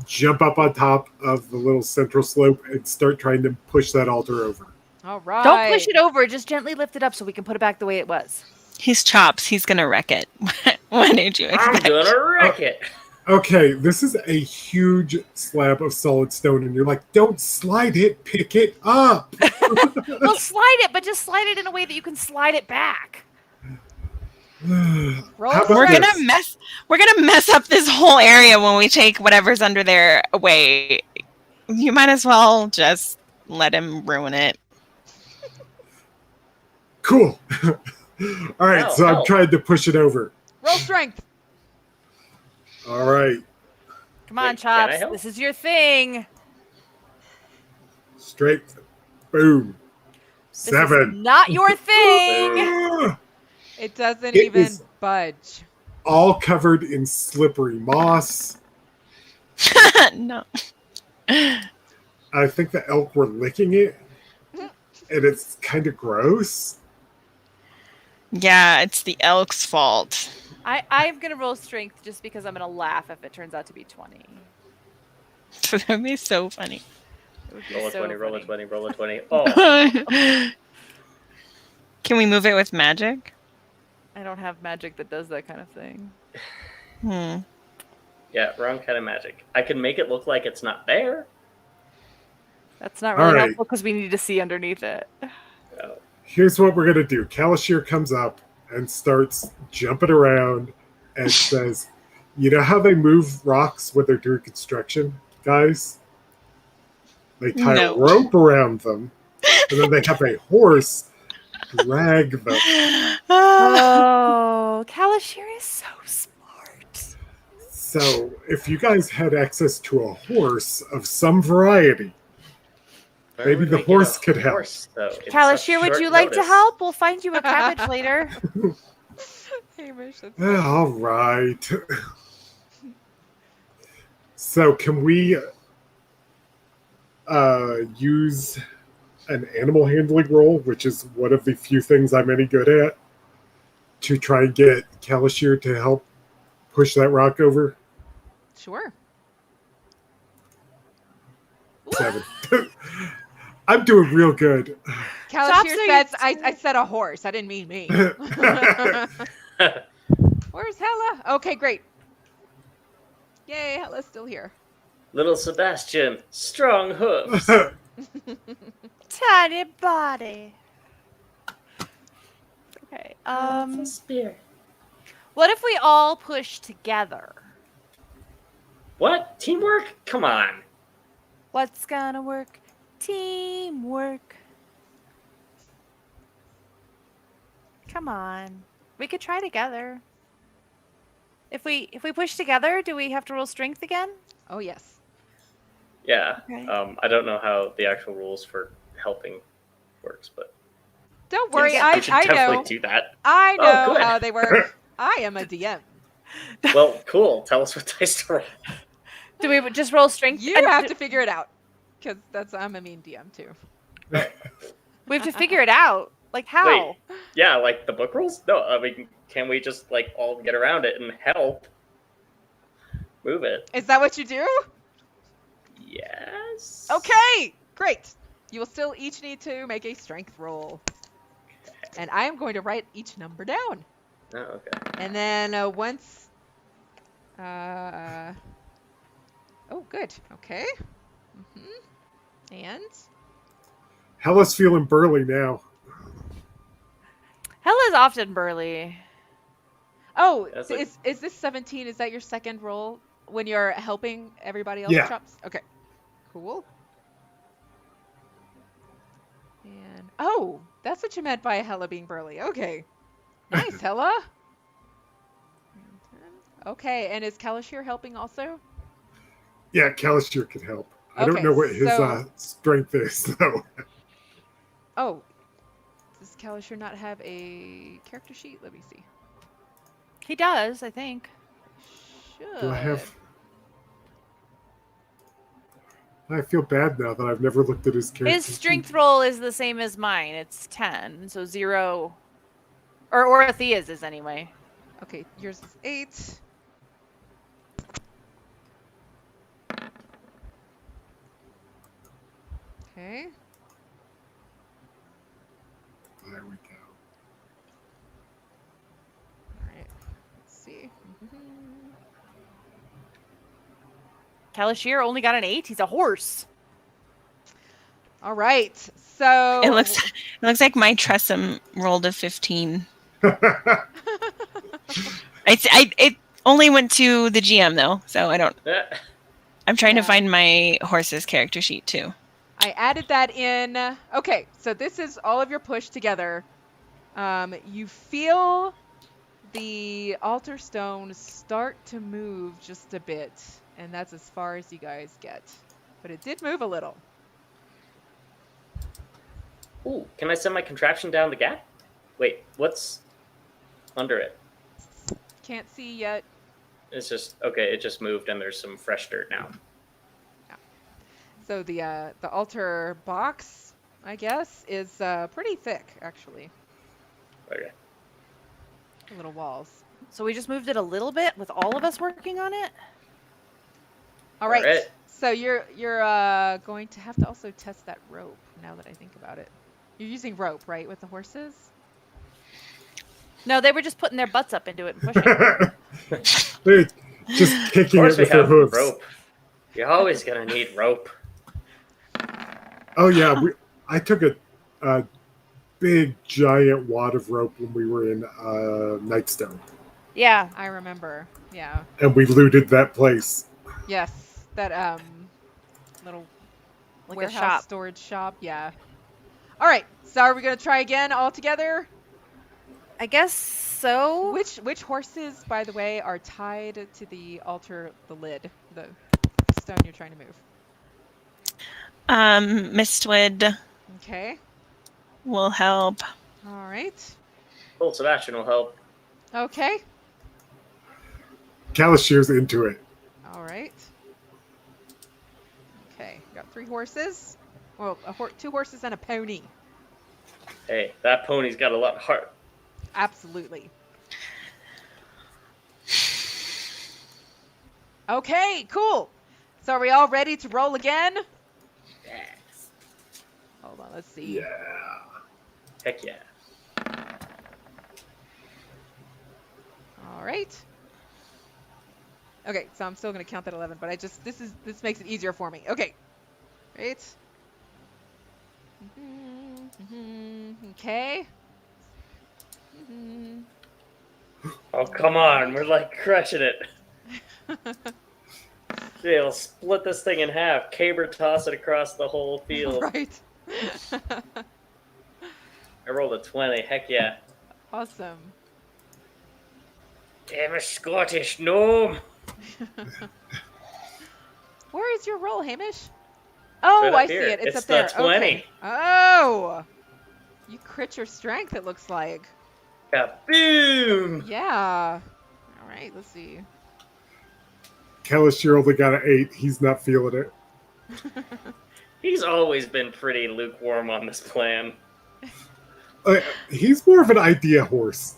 jump up on top of the little central slope, and start trying to push that altar over. All right. Don't push it over. Just gently lift it up so we can put it back the way it was. He's Chops. He's going to wreck it. What did you I'm expect? gonna wreck it. Okay, this is a huge slab of solid stone, and you're like, don't slide it, pick it up. Well, slide it, but just slide it in a way that you can slide it back. Roll How about We're strength. this? gonna mess up this whole area when we take whatever's under there away. You might as well just let him ruin it. Cool. All right, so I'm help. trying to push it over. Roll strength. All right, Come on, Wait, can I Chops. help? This is your thing. strength. Boom. This is 7. not your thing. Ah! It doesn't It even is- budge. All covered in slippery moss. No. I think the elk were licking it, and it's kind of gross. Yeah, it's the elk's fault. I'm going to roll strength just because I'm going to laugh if it turns out to be 20. That'd be so funny. It would be Roll a so 20, roll a funny. 20, roll a 20. Oh, Can we move it with magic? I don't have magic that does that kind of thing. yeah, wrong kind of magic. I can make it look like it's not there. That's not All really right. helpful because we need to see underneath it. Oh, Here's what we're gonna do. Kalashir comes up, and starts jumping around and says, "You know how they move rocks when they're doing construction, guys? They tie a No. rope around them, and then they have a horse drag them. Oh, Kalashir is so smart. So if you guys had access to a horse of some variety, Where maybe would the we get horse a could help. horse, though, in Kalashir, such would short you like to notice? help? We'll find you a cabbage later. Hamish, that's All right. So can we use an animal handling roll, which is one of the few things I'm any good at, to try and get Kalashir to help push that rock over? sure. 7. I'm doing real good. Kalashir saying says, it's- I said a horse. I didn't mean me. Where's Hella? Okay, great. Yay, Hella's still here. Little Sebastian, strong hooves. Tiny body. Okay. Spear. What if we all push together? What? Teamwork? Come on. What's gonna work? Teamwork. Come on. We could try together. If we push together, do we have to roll strength again? Oh, yes. Yeah. Okay. I don't know how the actual rules for helping works, but Don't worry, Yeah, we should I definitely know. do that. I Oh, know good. how they work. I am a DM. Well, cool. Tell us what dice to roll. Do we just roll strength? You and have to figure it out. Because I'm a mean DM, too. We have to figure it out. Like how? Wait. Yeah, like the book rules? No, I mean, can we just like all get around it and help move it? Is that what you do? Yes. Okay, great. You will still each need to make a strength roll. And I am going to write each number down. Oh, okay. And then once... oh, good. Okay. And... Hella's feeling burly now. Hella's often burly. Oh, That's so like- is this 17? Is that your second roll when you're helping everybody else? Yeah. Chops? Okay. Cool. And oh, that's what you meant by Hella being burly. Okay. Nice, Hella. Okay, and is Kalashir helping also? Yeah, Kalashir can help. I don't Okay, know what his so- strength is, though. Oh, does Kalashir not have a character sheet? Let me see. He does, I think. Should. Do I have... I feel bad now that I've never looked at his character His sheet. strength roll is the same as mine. It's 10, so 0. Or Thia's is anyway. Okay, yours is 8. Okay. There we go. All right. Let's see. Kalashir only got an 8. He's a horse. All right. So It looks like my Tressum rolled a 15. It only went to the GM though, so I don't. I'm trying Yeah. to find my horse's character sheet too. I added that in. Okay, so this is all of your push together. You feel the altar stones start to move just a bit, and that's as far as you guys get. But it did move a little. Ooh, can I send my contraption down the gap? Wait, what's under it? Can't see yet. It's just okay. It just moved, and there's some fresh dirt now. So the altar box, I guess, is pretty thick actually. Okay. The little walls. So we just moved it a little bit with all of us working on it? All right. Alright. So you're going to have to also test that rope. Now that I think about it, you're using rope, right, with the horses? No, they were just putting their butts up into it and pushing. They're just Of kicking it course, we with their have hooves. rope. You're always gonna need rope. Oh yeah, I took a big giant wad of rope when we were in Nightstone, Yeah. I remember. Yeah. and we looted that place. Yes. That little Like a warehouse shop. storage shop. Yeah. All right. So are we gonna try again all together? I guess so. Which horses, by the way, are tied to the altar, the lid, the stone you're trying to move? Mistwood Okay. will help. All right. Full Sebastian will help. Okay. Calishier's into it. All right. Okay. Got 3 horses. Well, 2 horses and a pony. Hey, that pony's got a lot of heart. Absolutely. Okay, cool. So are we all ready to roll again? Yes. Hold on, let's see. Yeah. Heck yeah. All right. Okay, so I'm still going to count that 11, but this makes it easier for me. Okay. Right. Okay. Oh, come on. We're like crushing it. Yeah, we'll split this thing in half. Caber toss it across the whole field. Right. I rolled a 20. Heck yeah. Awesome. I'm a Scottish gnome. Where is your roll, Hamish? Oh, right up I see here. it. It's It's up there. the 20. Okay. Oh! You crit your strength, it looks like. Kaboom! Yeah. All right, let's see. Calishier only got an 8. He's not feeling it. He's always been pretty lukewarm on this plan. He's more of an idea horse.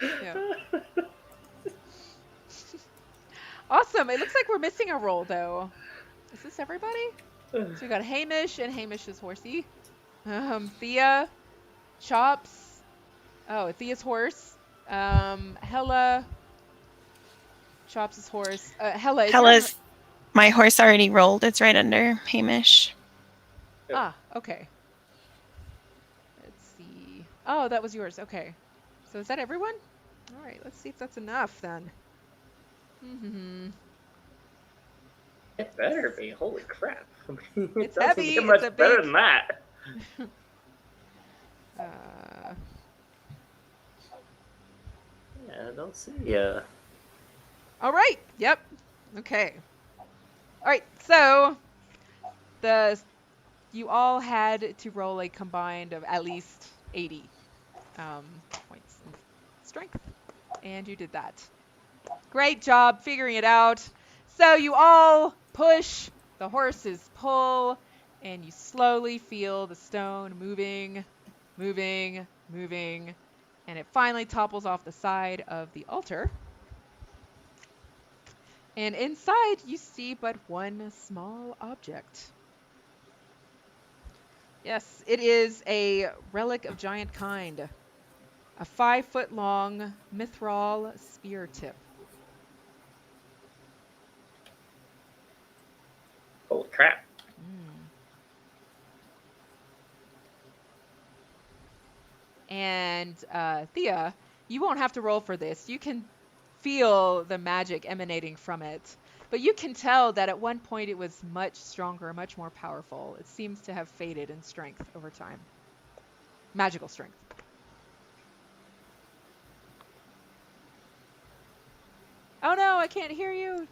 Yeah. Awesome. It looks like we're missing a roll, though. Is this everybody? So we got Hamish and Hamish's horsey. Thea, Chops. Oh, Thea's horse. Hella, Chops' horse. Hella. Is Hella's. My horse already rolled. It's right under Hamish. Ah, okay. Let's see. Oh, that was yours. Okay. So is that everyone? All right. Let's see if that's enough then. It better be. Holy crap. It It's doesn't heavy, get much it's a better big- than that. Yeah, I don't see. All right. Yep. Okay. All right. So you all had to roll a combined of at least 80 points in strength, and you did that. Great job figuring it out. So you all push, the horses pull, and you slowly feel the stone moving, moving, moving, and it finally topples off the side of the altar. And inside you see but one small object. Yes, it is a relic of giant kind. A 5-foot-long mithril spear tip. Holy crap. And Thea, you won't have to roll for this. You can feel the magic emanating from it. But you can tell that at one point it was much stronger, much more powerful. It seems to have faded in strength over time. Magical strength. Oh no, I can't hear you.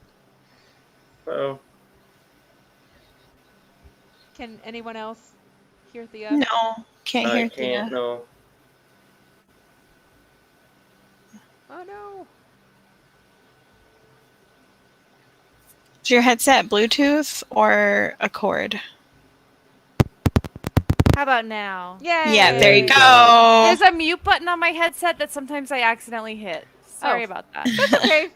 Uh-oh. Can anyone else hear Thea? No, can't I hear can't, Thea. no. Oh no. Is your headset Bluetooth or a cord? How about now? Yay! Yeah, there you There you go. There's a mute button on my headset that sometimes I accidentally hit. Sorry Oh. about that. That's okay.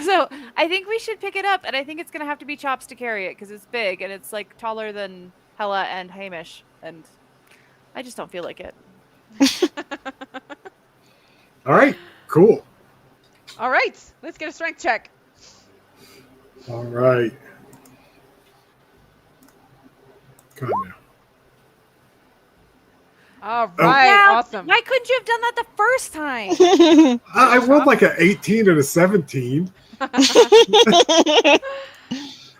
So I think we should pick it up, and I think it's gonna have to be Chops to carry it because it's big and it's like taller than Hella and Hamish, and I just don't feel like it. All right, cool. All right, let's get a strength check. All right. Come on now. All Oh. right, Now, awesome. why couldn't you have done that the first time? I rolled like an 18 and a 17.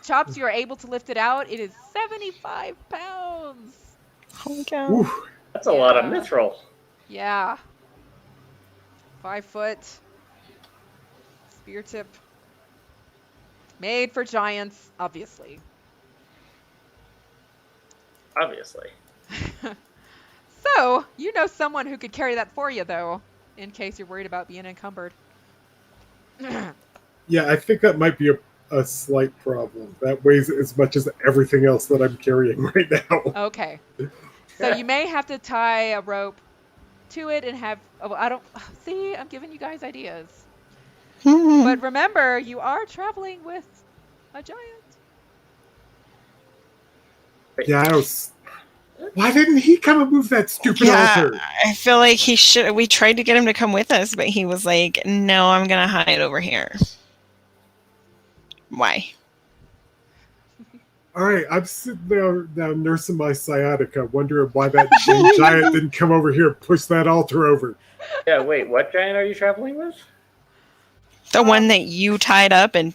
Chops, you are able to lift it out. It is 75 pounds. Holy cow. Ooh. That's a lot of Yeah. mithril. Yeah. 5 foot. Spear tip. Made for giants, obviously. Obviously. So, you know someone who could carry that for you, though, in case you're worried about being encumbered. Yeah, I think that might be a slight problem. That weighs as much as everything else that I'm carrying right now. Okay. So you may have to tie a rope to it and have. Oh, I don't. See, I'm giving you guys ideas. But remember, you are traveling with a giant. Yeah, I was. Why didn't he come and move that stupid Yeah, altar? I feel like he should. We tried to get him to come with us, but he was like, "No, I'm gonna hide over here." Why? All right, I'm sitting there now nursing my sciatica, wondering why that dang giant didn't come over here and push that altar over. Yeah, wait, what giant are you traveling with? The one that you tied up and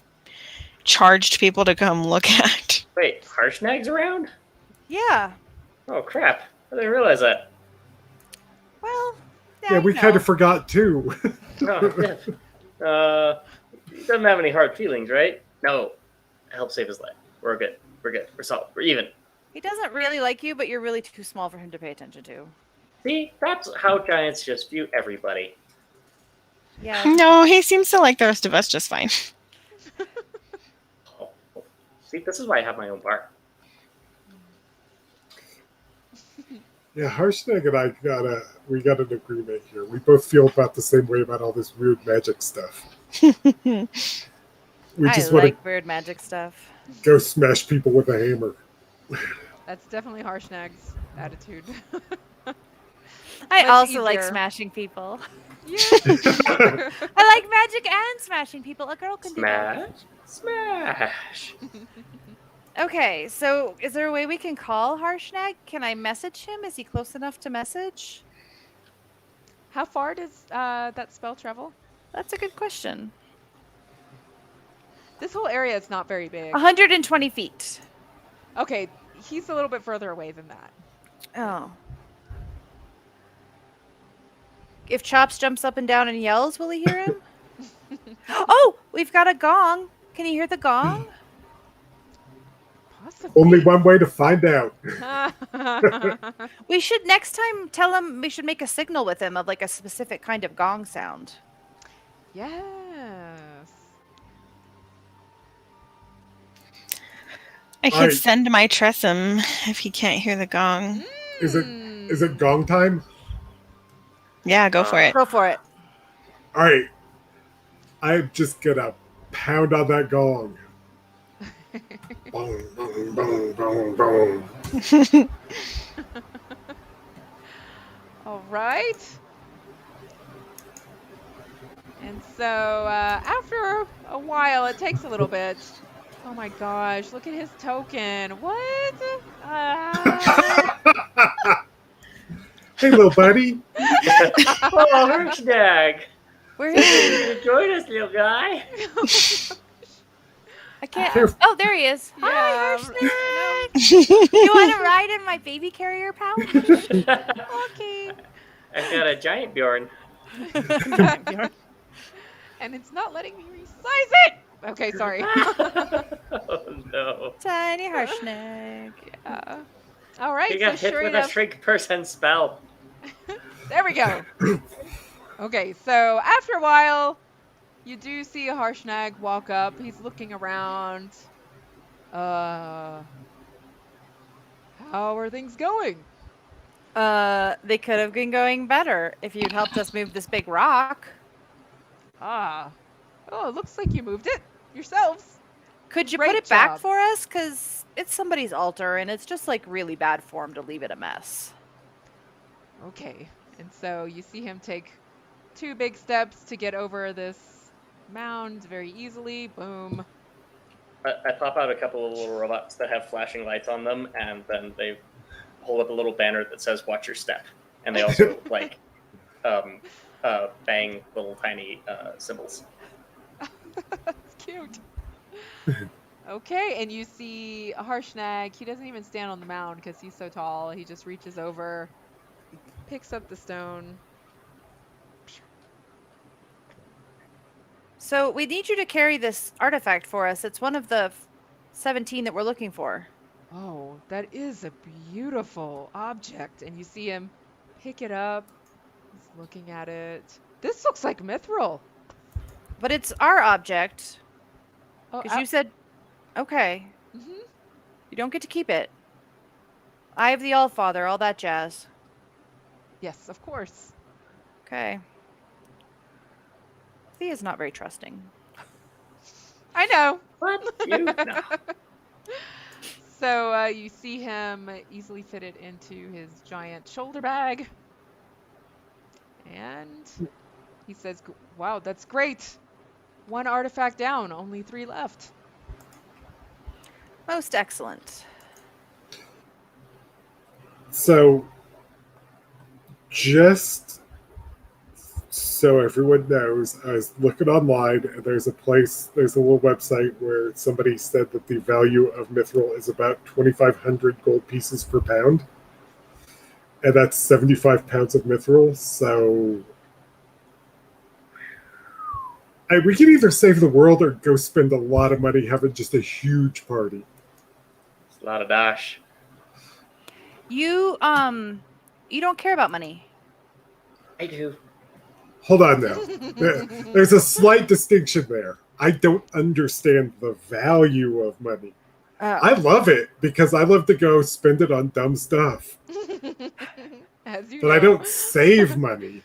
charged people to come look at. Wait, Harshnag's around? Yeah. Oh crap. I didn't realize that. Well, Yeah, we kind of forgot too. Oh, yeah. He doesn't have any hard feelings, right? No. I helped save his life. We're good. We're good. We're solid. We're even. He doesn't really like you, but you're really too small for him to pay attention to. See, that's how giants just view everybody. Yeah. No, he seems to like the rest of us just fine. Oh. See, this is why I have my own bar. Yeah, Harshnag and I got an agreement here. We both feel about the same way about all this weird magic stuff. We I just want like weird magic stuff. to go smash people with a hammer. That's definitely Harshnag's attitude. I Much also like easier. smashing people. Yeah. I like magic and smashing people. A girl can do Smash. Smash. both. Okay, so is there a way we can call Harshnag? Can I message him? Is he close enough to message? How far does that spell travel? That's a good question. This whole area is not very big. 120 feet. Okay, he's a little bit further away than that. Oh. If Chops jumps up and down and yells, will he hear him? Oh, we've got a gong. Can you hear the gong? Possibly. Only one way to find out. We should next time tell him we should make a signal with him of like a specific kind of gong sound. Yes. I could Alright. send my Tressum if he can't hear the gong. Is it gong time? Yeah, go for it. Go for it. All right. I'm just gonna pound on that gong. Boom, boom, boom, boom, boom. All right. And so after a while, it takes a little bit. Oh my gosh, look at his token. What? Hey, little buddy. Oh, Harshnag. Where is he? You join us, little guy. I can't. Here. Oh, there he is. Yeah, Hi, Harshnag. You want to ride in my baby carrier pouch? Okay. I've got a giant Bjorn. And it's not letting me resize it. Okay, sorry. Oh no. Tiny Harshnag. Yeah. All right. He got so hit sure with a enough, shrink person spell. there we go. Okay, so after a while, you do see a Harshnag walk up. He's looking around. How are things going? They could have been going better if you'd helped us move this big rock. Ah. Oh, it looks like you moved it yourselves. Could you Great put it back job. for us? Because it's somebody's altar and it's just like really bad form to leave it a mess. Okay. And so you see him take 2 big steps to get over this mound very easily. Boom. I pop out a couple of little robots that have flashing lights on them, and then they hold up a little banner that says "Watch your step," and they also like bang little tiny cymbals. That's cute. Okay, and you see a Harshnag. He doesn't even stand on the mound because he's so tall. He just reaches over, picks up the stone. So we need you to carry this artifact for us. It's one of the 17 that we're looking for. Oh, that is a beautiful object. And you see him pick it up. He's looking at it. This looks like mithril. But it's our object. Oh, Because you said, okay, Mhm. you don't get to keep it. I have the Allfather, all that jazz. Yes, of course. Okay. Thea's not very trusting. I know. What? You? No. So you see him easily fit it into his giant shoulder bag. And he says, wow, that's great. 1 artifact down, only 3 left. Most excellent. So, just so everyone knows, I was looking online, and there's a little website where somebody said that the value of mithril is about 2,500 gold pieces per pound. And that's 75 pounds of mithril, so we can either save the world or go spend a lot of money having just a huge party. It's a lot of dash. You don't care about money. I do. Hold on now. There's a slight distinction there. I don't understand the value of money. I love it because I love to go spend it on dumb stuff. As you But know. I don't save money.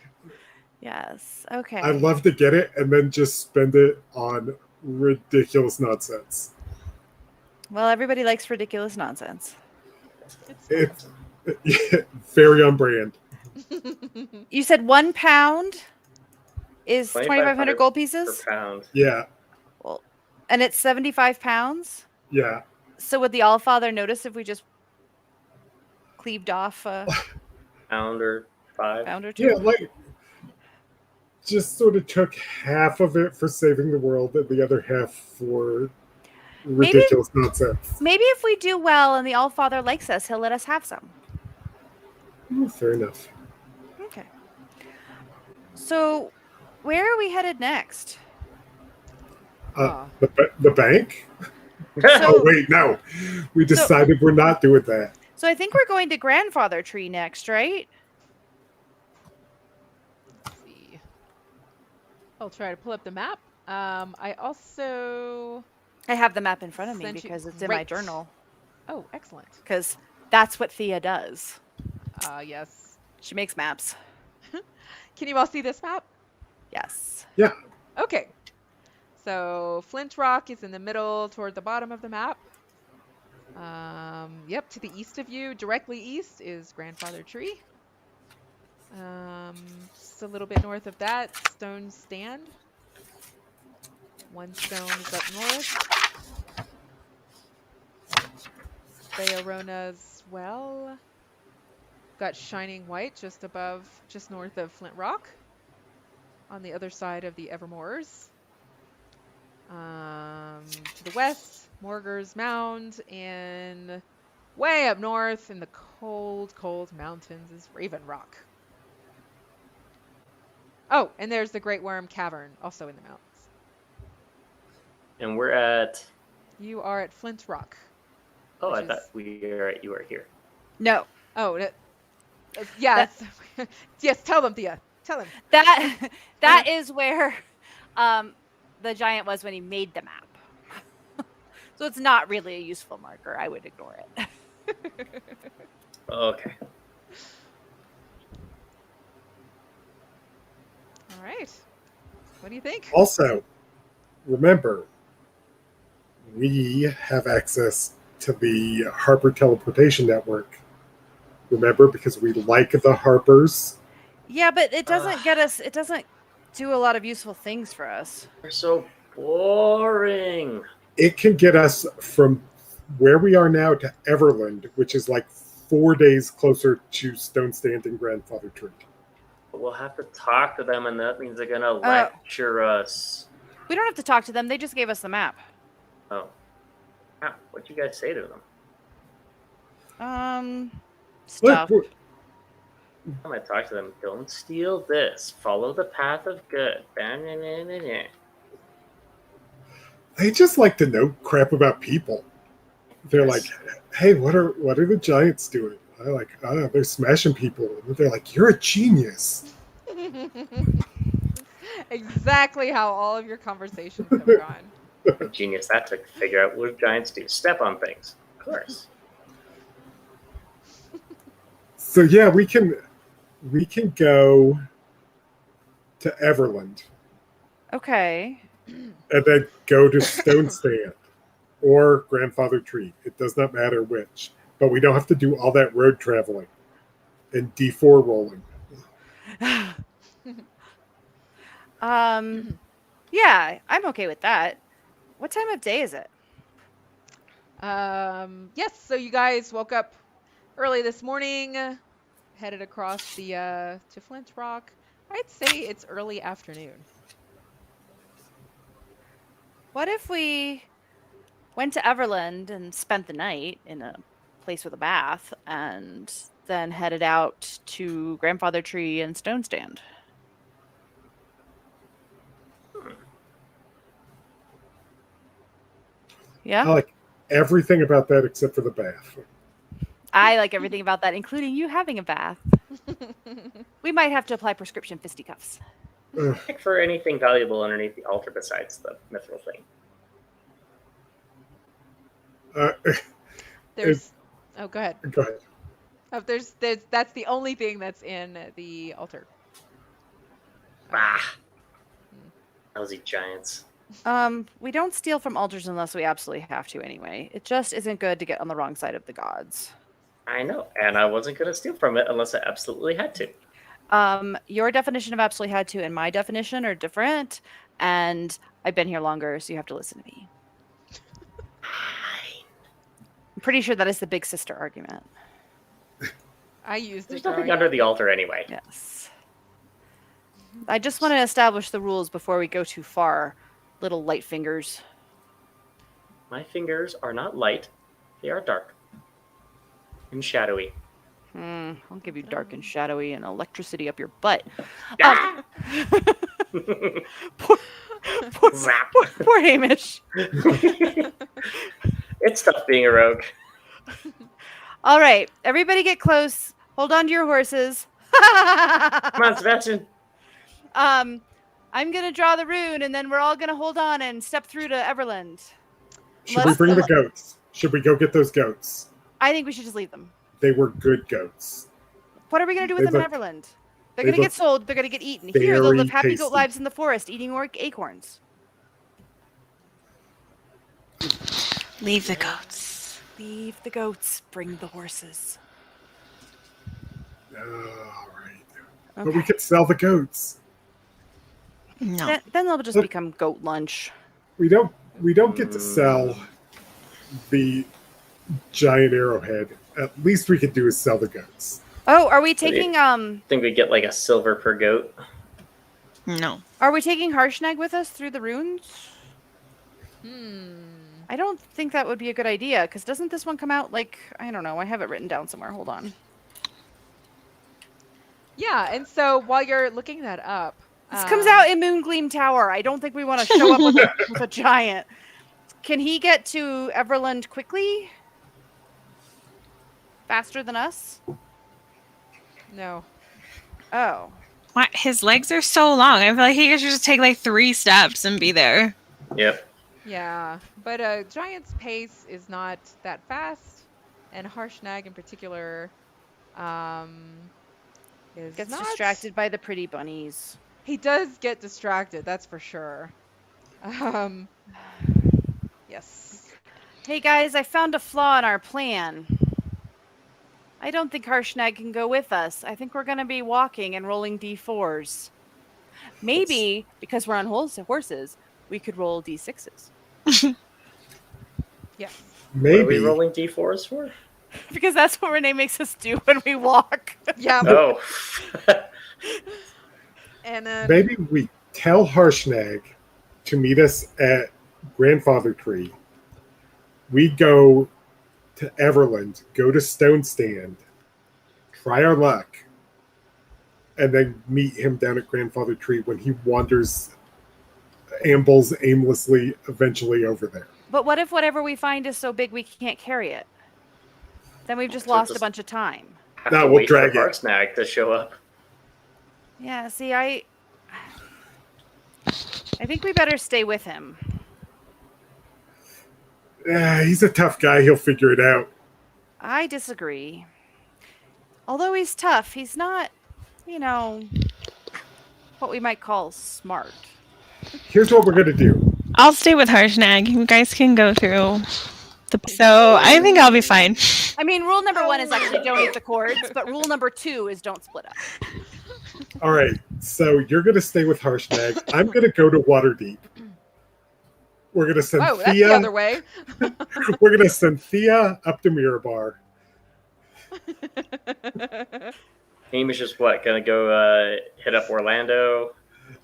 Yes. Okay. I love to get it and then just spend it on ridiculous nonsense. Well, everybody likes ridiculous nonsense. It's very on brand. You said 1 pound is 2,500 gold per pieces? pound. Yeah, Well, and it's 75 pounds? yeah. So would the Allfather notice if we just cleaved off a Pound or 5. pound or 2? Yeah, like, just sort of took half of it for saving the world and the other half for ridiculous nonsense. Maybe if we do well and the Allfather likes us, he'll let us have some. Fair enough. Okay. So, where are we headed next? The bank? So, Oh, wait, no. We decided we're not doing that. so I think we're going to Grandfather Tree next, right? Let's see. I'll try to pull up the map. I also... I have the map in front of me Sent you- because it's in my Great. journal. Oh, excellent. Because that's what Thea does. Yes. She makes maps. Can you all see this map? Yes. Yeah. Okay. So Flint Rock is in the middle toward the bottom of the map. Yep, to the east of you, directly east, is Grandfather Tree. Just a little bit north of that, Stone Stand. 1 stone is up north. Bayarona as well. Got Shining White just north of Flint Rock. On the other side of the Evermoors. To the west, Morgar's Mound, and way up north in the cold, cold mountains is Raven Rock. Oh, and there's the Great Worm Cavern, also in the mountains. And we're at... You are at Flint Rock. Oh, I Which thought is- you were here. No. Oh, yeah. Yes, tell them, Thea. Tell them. That is where the giant was when he made the map. So it's not really a useful marker. I would ignore it. Okay. All right. What do you think? Also, remember, we have access to the Harper Teleportation Network. Remember, because we like the Harpers. Yeah, but it doesn't get us. It doesn't do a lot of useful things for us. They're so boring. it can get us from where we are now to Everland, which is like 4 days closer to Stone Stand and Grandfather Tree. We'll have to talk to them, and that means they're gonna lecture us. We don't have to talk to them. They just gave us the map. Oh. What'd you guys say to them? Stuff. Look, I might talk to them. Don't steal this. Follow the path of good. they just like to know crap about people. They're like, hey, what are the giants doing? I'm like, they're smashing people. And they're like, you're a genius. Exactly how all of your conversations have gone. Genius that took to figure out what giants do. Step on things. Of course. So yeah, we can go to Everland Okay. and then go to Stone Stand or Grandfather Tree. It does not matter which. But we don't have to do all that road traveling and D4 rolling. Yeah, I'm okay with that. What time of day is it? Yes, so you guys woke up early this morning, headed across the to Flint Rock. I'd say it's early afternoon. What if we went to Everland and spent the night in a place with a bath and then headed out to Grandfather Tree and Stone Stand? Yeah? I like everything about that except for the bath. I like everything about that, including you having a bath. We might have to apply prescription fisticuffs. Check for anything valuable underneath the altar besides the mithril thing. There's oh, go ahead. Go ahead. Oh, there's that's the only thing that's in the altar. Lousy giants. We don't steal from altars unless we absolutely have to anyway. It just isn't good to get on the wrong side of the gods. I know, and I wasn't going to steal from it unless I absolutely had to. Your definition of absolutely had to and my definition are different, and I've been here longer, so you have to listen to me. I'm pretty sure that is the big sister argument. I used There's it. nothing growing under up. the altar anyway. Yes. I just want to establish the rules before we go too far, little light fingers. My fingers are not light. They are dark. And shadowy. I'll give you dark and shadowy and electricity up your butt. Ah! Poor Hamish. It's tough being a rogue. All right, everybody get close. Hold on to your horses. Come on, Sebastian. I'm gonna draw the rune, and then we're all gonna hold on and step through to Everland. Should we bring the goats? Should we go get those goats? I think we should just leave them. They were good goats. What are we gonna do with them in Everland? They're they gonna get look sold. They're gonna get eaten. Here, they'll very live happy goat tasty. lives in the forest, eating acorns. Leave the goats. Leave the goats. Bring the horses. All right. Okay. But we could sell the goats. No. Then they'll just Look. become goat lunch. We don't get to sell the giant arrowhead. At least we could do is sell the goats. Oh, are we taking Think we get like a silver per goat. No. Are we taking Harshnag with us through the runes? I don't think that would be a good idea, because doesn't this one come out like, I don't know, I have it written down somewhere. Hold on. Yeah, and so while you're looking that up, This comes out in Moongleam Tower. I don't think we want to show up with a giant. Can he get to Everland quickly? Faster than us? No. Oh. What? His legs are so long. I feel like he could just take like 3 steps and be there. Yep. Yeah, but a giant's pace is not that fast, and Harshnag in particular is Gets not... distracted by the pretty bunnies. He does get distracted, that's for sure. Yes. Hey guys, I found a flaw in our plan. I don't think Harshnag can go with us. I think we're going to be walking and rolling D4s. Maybe, because we're on horses, we could roll D6s. Yes. What are we Maybe. rolling d4s for? Because that's what Renee makes us do when we walk. Yeah. Oh. And then Maybe we tell Harshnag to meet us at Grandfather Tree. We go to Everland, go to Stone Stand, try our luck, and then meet him down at Grandfather Tree when he ambles aimlessly eventually over there. But what if whatever we find is so big we can't carry it? Then we've just lost a bunch of time. Have No, to we'll wait drag for it. Harsnag to show up. Yeah, see, I think we better stay with him. He's a tough guy. He'll figure it out. I disagree. Although he's tough, he's not, what we might call smart. Here's what we're going to do. I'll stay with Harshnag. You guys can go through so I think I'll be fine. I mean, rule number 1 is actually don't eat the cords, but rule number 2 is don't split up. All right. So you're going to stay with Harshnag. I'm going to go to Waterdeep. We're going to send whoa, that's the Thia. other way. We're going to send Thea up to Mirabar. Hamish is what? Gonna go hit up Orlando?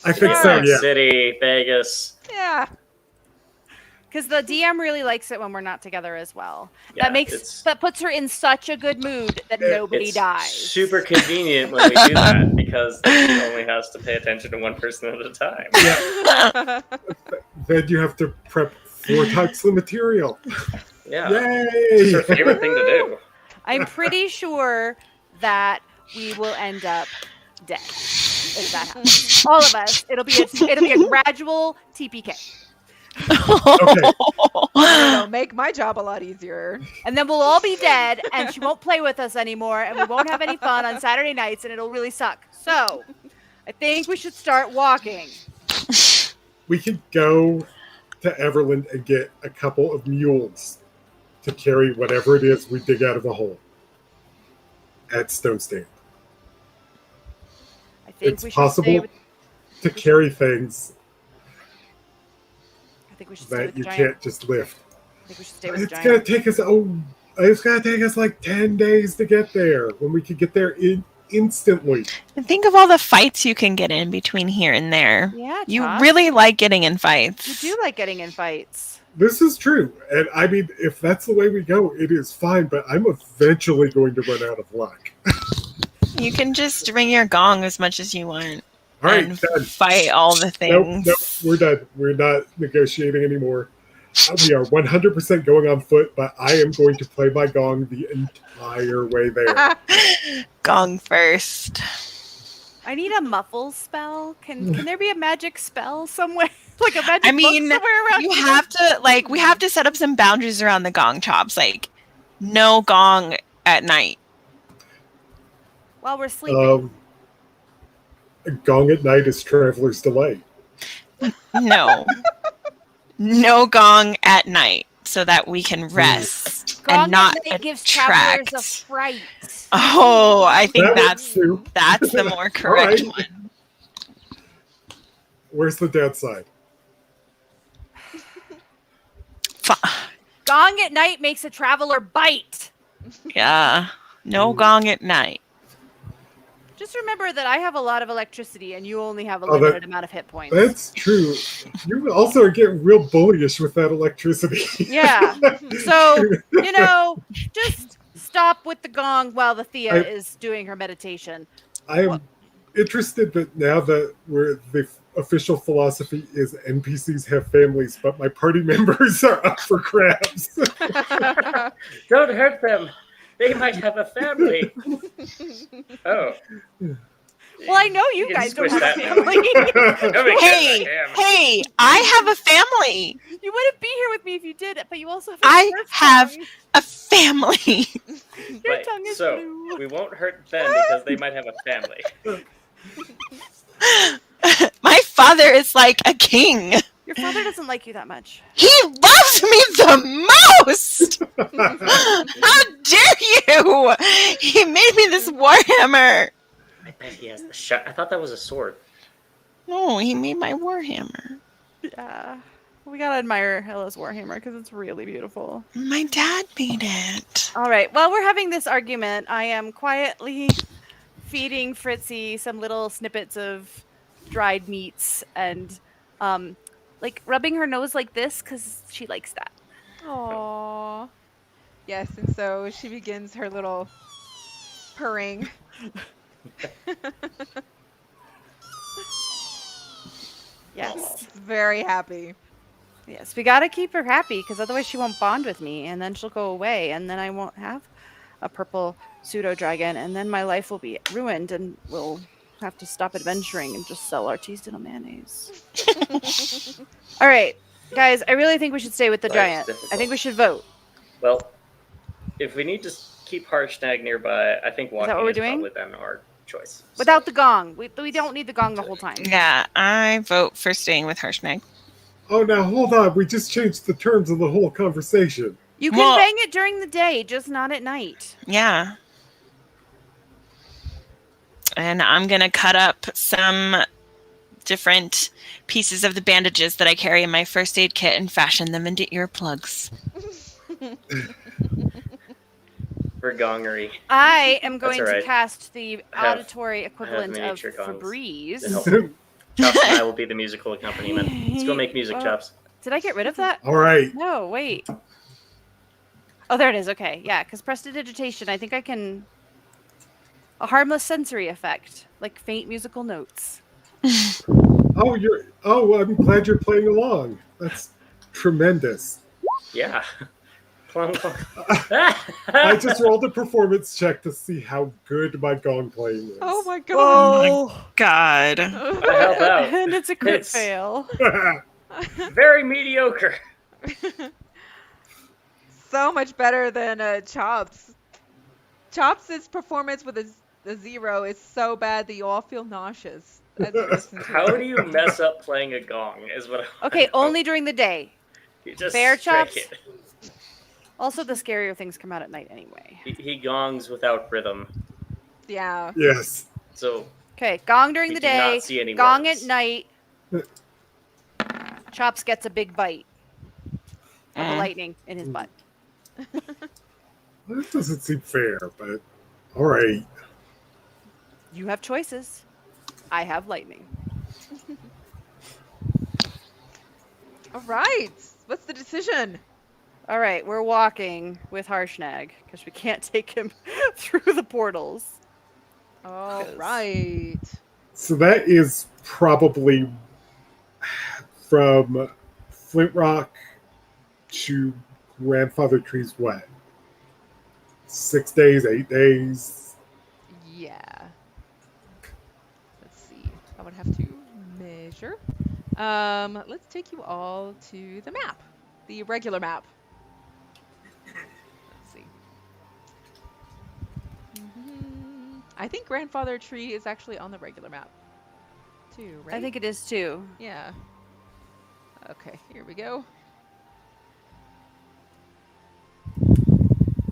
I think Sure. so, yeah. City, Vegas. Yeah. Because the DM really likes it when we're not together as well. Yeah, That puts her in such a good mood that nobody it's dies. super convenient when we do that because she only has to pay attention to one person at a time. Yeah. Then you have to prep 4 types of material. Yeah. Yay! It's her favorite thing to do. I'm pretty sure that we will end up dead if that happens. All of us. It'll be a gradual TPK. Okay. It'll make my job a lot easier. And then we'll all be dead, and she won't play with us anymore, and we won't have any fun on Saturday nights, and it'll really suck. So, I think we should start walking. We could go to Everland and get a couple of mules to carry whatever it is we dig out of the hole at Stone Stand. I think It's we should possible to carry things I think we should stay that with you the giant. can't just lift. I think we should stay with the It's giant. gonna take us it's gonna take us like 10 days to get there when we could get there instantly. And think of all the fights you can get in between here and there. Yeah, You Josh. really like getting in fights. You do like getting in fights. This is true. And I mean, if that's the way we go, it is fine, but I'm eventually going to run out of luck. You can just ring your gong as much as you want All right, and done. fight all the things. Nope, we're done. We're not negotiating anymore. We are 100% going on foot, but I am going to play my gong the entire way there. Gong first. I need a muffle spell. Can there be a magic spell somewhere? Like a magic I book mean, somewhere around you here? have to we have to set up some boundaries around the gong chops. Like, no gong at night. While we're sleeping. A gong at night is Traveler's Delight. No. No gong at night so that we can rest Gong and not at night gives travelers attract. a fright. Oh, I think That works too. that's the more correct All right. one. Where's the downside? Gong at night makes a traveler bite. Yeah. No gong at night. Just remember that I have a lot of electricity and you only have a Oh, limited amount of hit points. That's true. You also are getting real bullyish with that electricity. Yeah. So, just stop with the gong while the Thia is doing her meditation. I am interested that now that the official philosophy is NPCs have families, but my party members are up for grabs. Don't hurt them. They might have a family. Oh. Well, I know you can guys don't squish have a that now. family. Nobody Hey, cares about him. hey, I have a family. You wouldn't be here with me if you did it, but you also have a I first have tongue. a family. Your Right, tongue is so blue. we won't hurt them because they might have a family. My father is like a king. Your father doesn't like you that much. He loves me the most. How dare you? He made me this warhammer. I bet he has the shot. I thought that was a sword. No, he made my warhammer. Yeah. We gotta admire Helja's Warhammer because it's really beautiful. My dad made it. All right. While we're having this argument, I am quietly feeding Fritzy some little snippets of dried meats and like rubbing her nose like this because she likes that. Aww. Yes, and so she begins her little purring. Yes. She's very happy. Yes, we gotta keep her happy because otherwise she won't bond with me and then she'll go away and then I won't have a purple pseudo dragon and then my life will be ruined and we'll have to stop adventuring and just sell artisanal mayonnaise. All right, guys, I really think we should stay with the Life's giant. difficult. I think we should vote. Well, if we need to keep Harshnag nearby, I think walking what we're is doing? probably then our choice. Without the gong. We don't need the gong the whole time. Yeah, I vote for staying with Harshnag. Oh, now hold on. We just changed the terms of the whole conversation. You can Well- bang it during the day, just not at night. Yeah. And I'm going to cut up some different pieces of the bandages that I carry in my first aid kit and fashion them into earplugs. For gongery. I am going all to right. cast the I have- auditory equivalent of miniature gongs to Febreze. help. Chops and I will be the musical accompaniment. Let's go make music, Well, Chops. Did I get rid of that? All right. No, wait. Oh, there it is. Okay, yeah, because prestidigitation, I think I can... A harmless sensory effect, like faint musical notes. Oh, I'm glad you're playing along. That's tremendous. Yeah. Clunk, clunk. I just rolled a performance check to see how good my gong playing is. Oh my god. Oh, God. I help out. and it's a crit It's- fail. Very mediocre. So much better than Chops. Chops' performance with a 0 is so bad that you all feel nauseous. as you listen to How it. do you mess up playing a gong? Is what I Okay, only during the day. You just Fair, strike Chops? it. Also, the scarier things come out at night anyway. He gongs without rhythm, Yeah. Yes. so Okay, gong during we the do day, not see any gong words. at night. Chops gets a big bite of the lightning in his butt. That doesn't seem fair, but all right. You have choices. I have lightning. All right. What's the decision? All right, we're walking with Harshnag because we can't take him through the portals. All Yes. right. So that is probably from Flint Rock to Grandfather Tree's what? 6 days, 8 days. Yeah. Let's see. I would have to measure. Let's take you all to the map, the regular map. Let's see. I think Grandfather Tree is actually on the regular map, too, right? I think it is too. Yeah. Okay, here we go.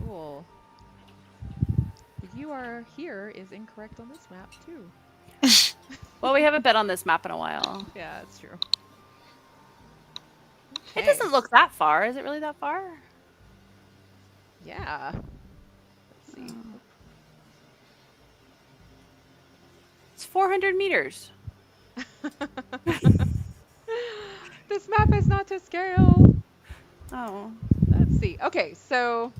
Cool. You are here is incorrect on this map, too. Well, we haven't been on this map in a while. Yeah, that's true. It Okay. doesn't look that far. Is it really that far? Yeah. Let's see. It's 400 meters. This map is not to scale. Oh. Let's see. Okay, so,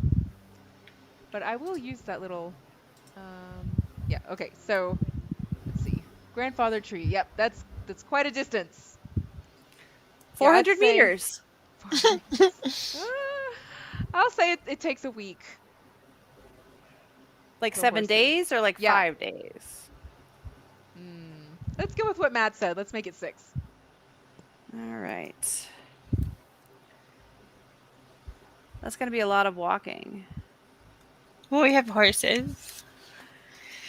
but I will use that little. Yeah. Okay. So, let's see. Grandfather Tree. Yep. That's quite a distance. 400 say- meters. I'll say it takes a week. Like For 7 horses. days or like Yeah. 5 days? Let's go with what Matt said. Let's make it 6. All right. That's going to be a lot of walking. Well, we have horses.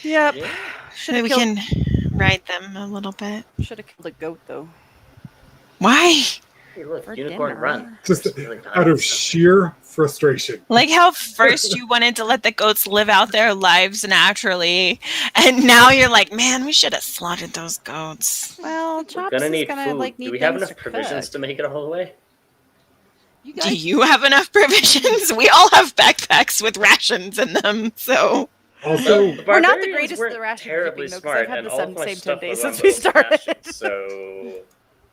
Yep. Yeah. Should Maybe have we killed, can ride them a little bit. killed a goat, though. Why? Hey, look, For unicorn dinner. run. Just It's really out of nice. sheer frustration. Like how first you wanted to let the goats live out their lives naturally, and now you're like, man, we should have slaughtered those goats. Well, We're Chops gonna is need going to food. like need Do we have things enough to provisions cook. to make it all the way? You Do guys, you have enough provisions? We all have backpacks with rations in them, so. Also, We're not the barbarians greatest weren't at ration terribly keeping, though, 'cause smart, I've had and the all of my same 10 stuff days was on since we those started. rations, so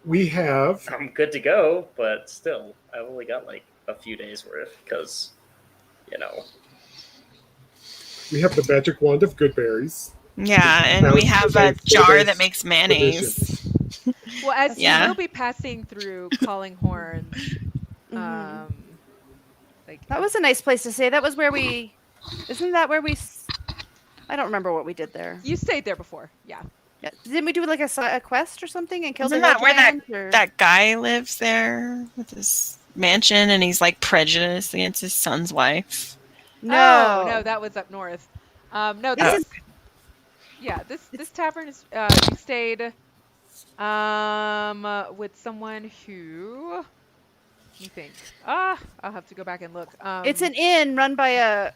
we have I'm good to go. But still, I've only got like a few days worth because, you know. the magic wand of good berries. Yeah, and we have a jar that makes mayonnaise. well, as you Yeah. will be passing through Calling Horns, Mhm. like That was a nice place to stay. That was where we. Isn't that where we? I don't remember what we did there. you stayed there before. Yeah. Yeah. Didn't we do like a quest or something and kill Isn't the that where giant? Or... that guy lives there with his mansion and he's like prejudiced against his son's wife? No, Oh, no, that was up north. No, This this is yeah, this tavern is you stayed with someone who let me think. I'll have to go back and look. it's an inn run by a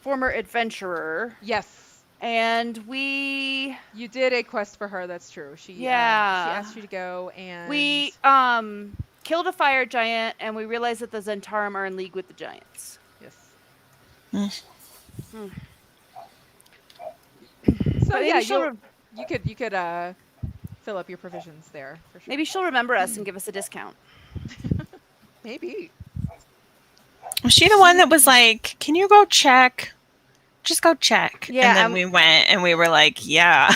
former adventurer, Yes. and we You did a quest for her, that's true. She asked you to go and we killed a fire giant, and we realized that the Zentarum are in league with the giants. yes. Hmm. So But yeah, maybe you could fill up your provisions there for sure. maybe she'll remember us and give us a discount. Maybe. Was she the one that was like, "Can you go check? Just go check." Yeah, And then we went and we were like, "Yeah,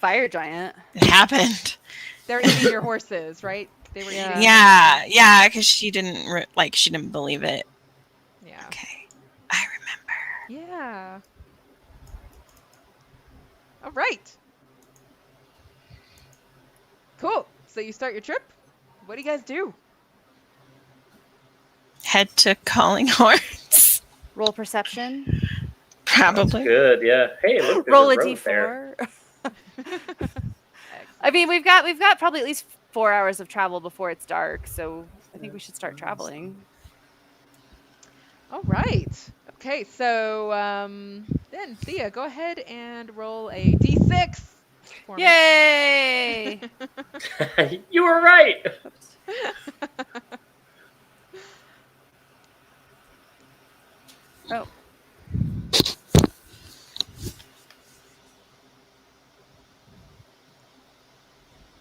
Fire giant. it happened." They're eating your horses, right? They were eating. Yeah, because she didn't she didn't believe it. Yeah. Okay, I remember. Yeah. All right. Cool. So you start your trip. What do you guys do? Head to Calling Horns. Roll perception. Probably. Good, yeah. Hey, look, there's Roll a road there. d4. I mean, we've got probably at least 4 hours of travel before it's dark, so I think we should start traveling. All right. Okay. So then Thea, go ahead and roll a d6 for me. Yay! You were right. Oh.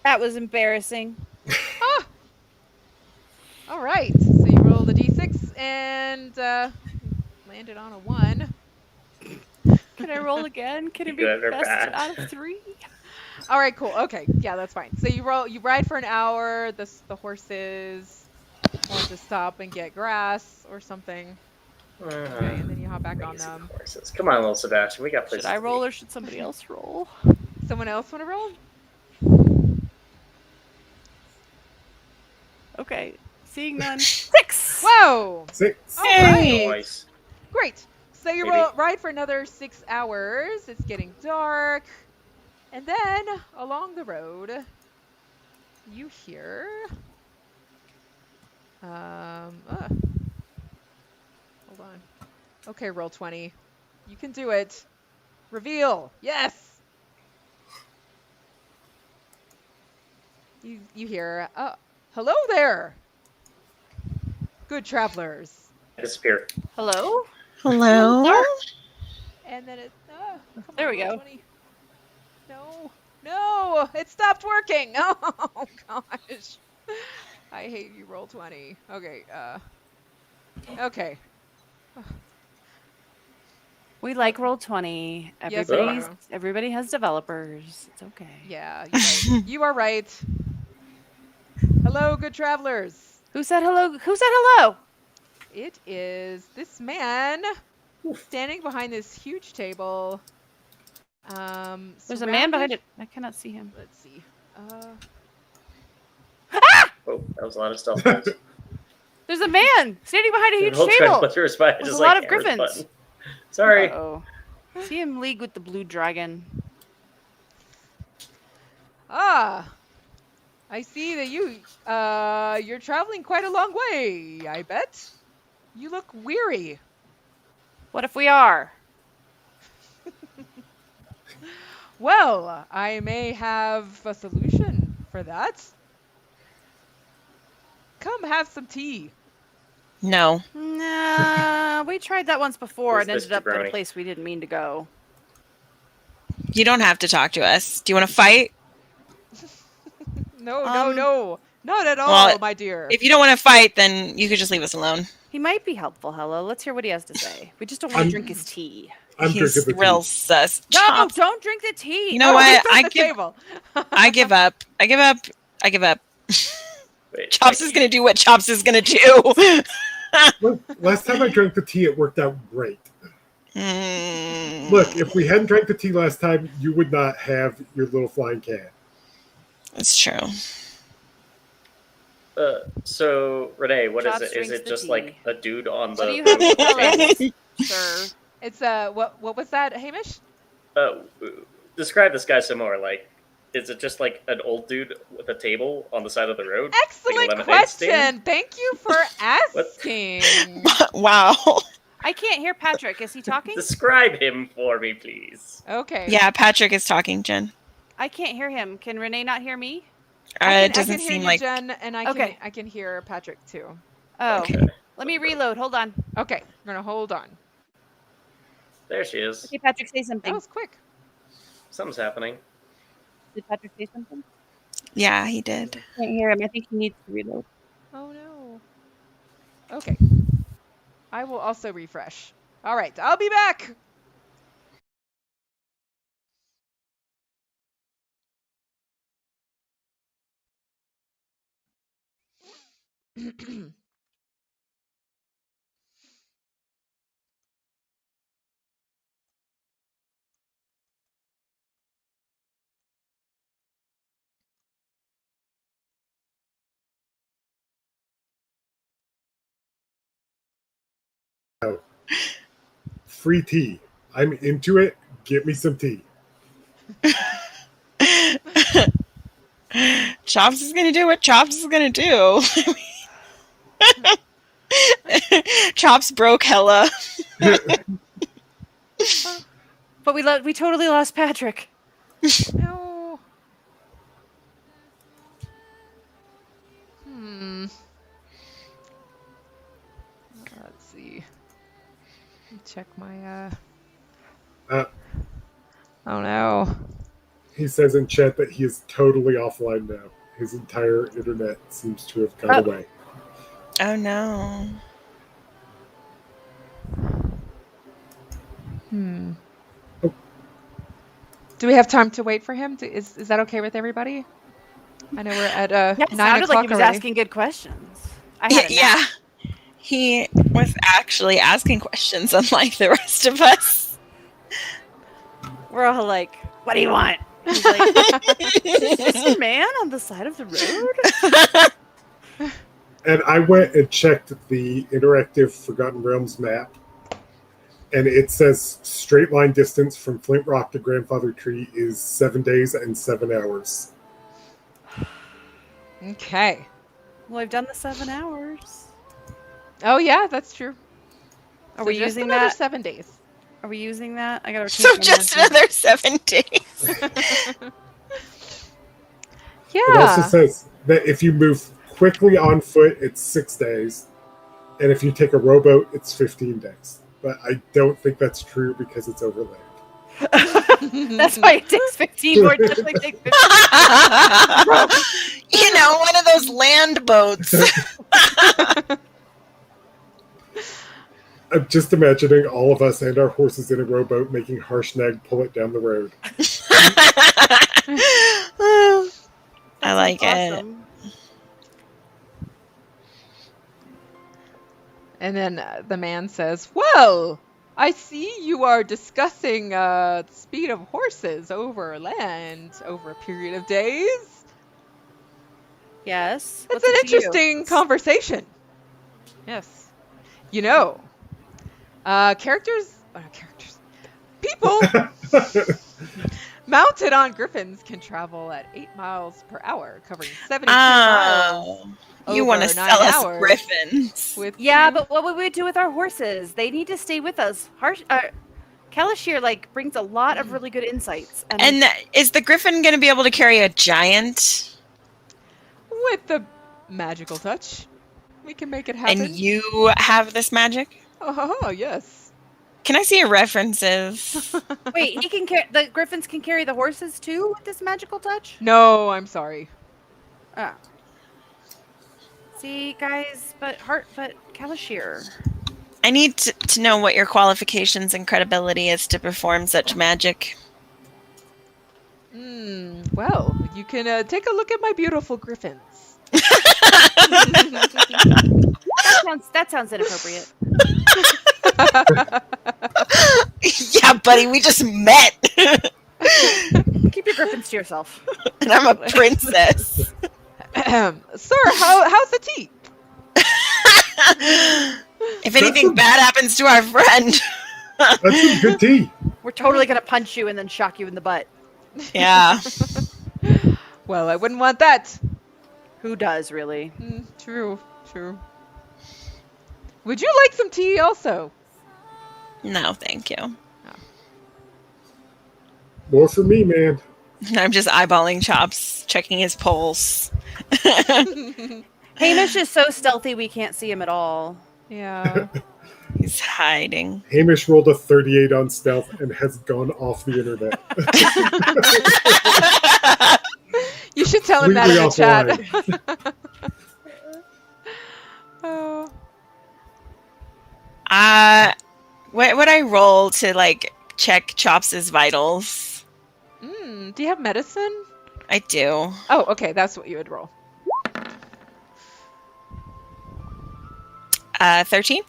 That was embarrassing. All right. So you roll the d6 and landed on a 1. Can I roll again? Can it be Good or best bad? out of 3? All right, cool. Okay, yeah, that's fine. So you ride for an hour. The horses want to stop and get grass or something. Okay, and then you hop back on Lazy them. horses. Come on, little Sebastian. We got places Should I to roll be. or should somebody else roll? Someone else want to roll? Okay. Seeing none. 6! Whoa! 6. All right. Nice. Great. So you Maybe. ride for another 6 hours. It's getting dark. And then along the road, you hear hold on. Okay, roll 20. You can do it. Reveal. Yes. You hear hello there. Good travelers. Disappear. Hello? Hello. And then it come There on, we roll go. 20. No, it stopped working. Oh gosh. I hate you. Roll 20. Okay. Okay. We like roll 20. Yes, we do. Everybody has developers. It's okay. Yeah, you're right. You are right. Hello, good travelers. Who said hello? Who said hello? It is this man standing behind this huge table. There's a man behind it. I cannot see him. Let's see. Oh, that was a lot of stealth moves. There's a man standing behind a huge I'll try to table. put yours by With just a lot like of hammer the griffins. button. Sorry. Uh-oh. See him league with the blue dragon. I see that you're traveling quite a long way, I bet. You look weary. What if we are? Well, I may have a solution for that. Come have some tea. No. Nah, we tried that once before Who's and ended Mr. up at a Brony? place we didn't mean to go. You don't have to talk to us. Do you want to fight? No, Um, not at all, well, my dear. If you don't want to fight, then you could just leave us alone. He might be helpful, Hello. Let's hear what he has to say. We just don't want to I'm- drink his tea. I'm He's drinking the real tea. sus. No, Chops. don't drink the tea. You know Oh, what? he's at I the give. table. I give up. I give up. I give up. Wait, Chops is gonna do what Chops is gonna do. Last time I drank the tea, it worked out great. Mm, Look, if we hadn't drank the tea last time, you would not have your little flying cat. it's true. So Renee, what is Chops it? Is drinks it the just tea. like a dude on the? What do you have to tell us, sir? It's what was that, Hamish? Describe this guy some more. Like, is it just like an old dude with a table on the side of the road? Excellent lemonade question. stand? Thank you for asking. Wow. I can't hear Patrick. Is he talking? Describe him for me, please. Okay. Yeah, Patrick is talking, Jen. I can't hear him. Can Renee not hear me? It doesn't I can hear seem you, like. Jen, and Okay. I can hear Patrick too. Oh, Okay. let me reload. Hold on. Okay, we're gonna hold on. There she is. Okay, Patrick, say That something. was quick. Something's happening. Did Patrick say something? Yeah, he did. Can't hear him. I think he needs to reload. Oh no. Okay. I will also refresh. All right, I'll be back. Free tea. I'm into it. Get me some tea. Chops is gonna do what Chops is gonna do. Chops broke Hella. But we totally lost Patrick. No. Let's see. Let me check my Uh, Oh no. he says in chat that he is totally offline now. His entire internet seems to have gone away. Oh no. Oh. Do we have time to wait for him? Is that okay with everybody? I know we're at Yeah, it 9 sounded o'clock like he was already. asking good questions. I had a nap. Yeah. He was actually asking questions, unlike the rest of us. We're all like, "What do you want?" He's like, "Is this a man on the side of the road?" And I went and checked the interactive Forgotten Realms map, and it says straight line distance from Flint Rock to Grandfather Tree is 7 days and 7 hours. Okay. Well, I've done the 7 hours. Oh yeah, that's true. Are So we just using another that? 7 days. Are we using that? I gotta. So just another 7 days. Yeah. It also says that if you move quickly on foot, it's 6 days, and if you take a rowboat, it's 15 days. But I don't think that's true because it's overland. That's why it takes 15 more. It definitely takes 15. You know, one of those land boats. I'm just imagining all of us and our horses in a rowboat making Harshnag pull it down the road. I like it. Awesome. And then the man says, "Well, I see you are discussing the speed of horses over land over a period of days. Yes. It's What's an it to you? interesting conversation." Yes. You know, people mounted on griffins can travel at 8 miles per hour, covering 72 miles. Oh, you want to over 9 sell us hours. griffins? With Yeah, two- but what would we do with our horses? They need to stay with us. Kalashir brings a lot of really good insights. And is the griffin going to be able to carry a giant? with the magical touch, We can make it happen. And you have this magic? Oh, yes. Can I see your references? Wait, he can the griffins can carry the horses too with this magical touch? No, I'm sorry. Oh. See, guys, but Kalashir. I need to know what your qualifications and credibility is to perform such magic. Well, you can take a look at my beautiful griffins. That sounds inappropriate. Yeah, buddy, we just met. Keep your griffins to yourself. And I'm a princess. Sir, how's the tea? If anything bad happens to our friend. That's some good tea. We're totally gonna punch you and then shock you in the butt. Yeah. Well, I wouldn't want that. Who does, really? True. Would you like some tea also? No, thank you. More for me, man. I'm just eyeballing Chops, checking his pulse. Hamish is so stealthy we can't see him at all. Yeah. He's hiding. Hamish rolled a 38 on stealth and has gone off the internet. You should tell him that in the chat. Completely Oh. What would I roll to like check Chops' vitals? Do you have medicine? I do. Oh, okay, that's what you would roll. 13?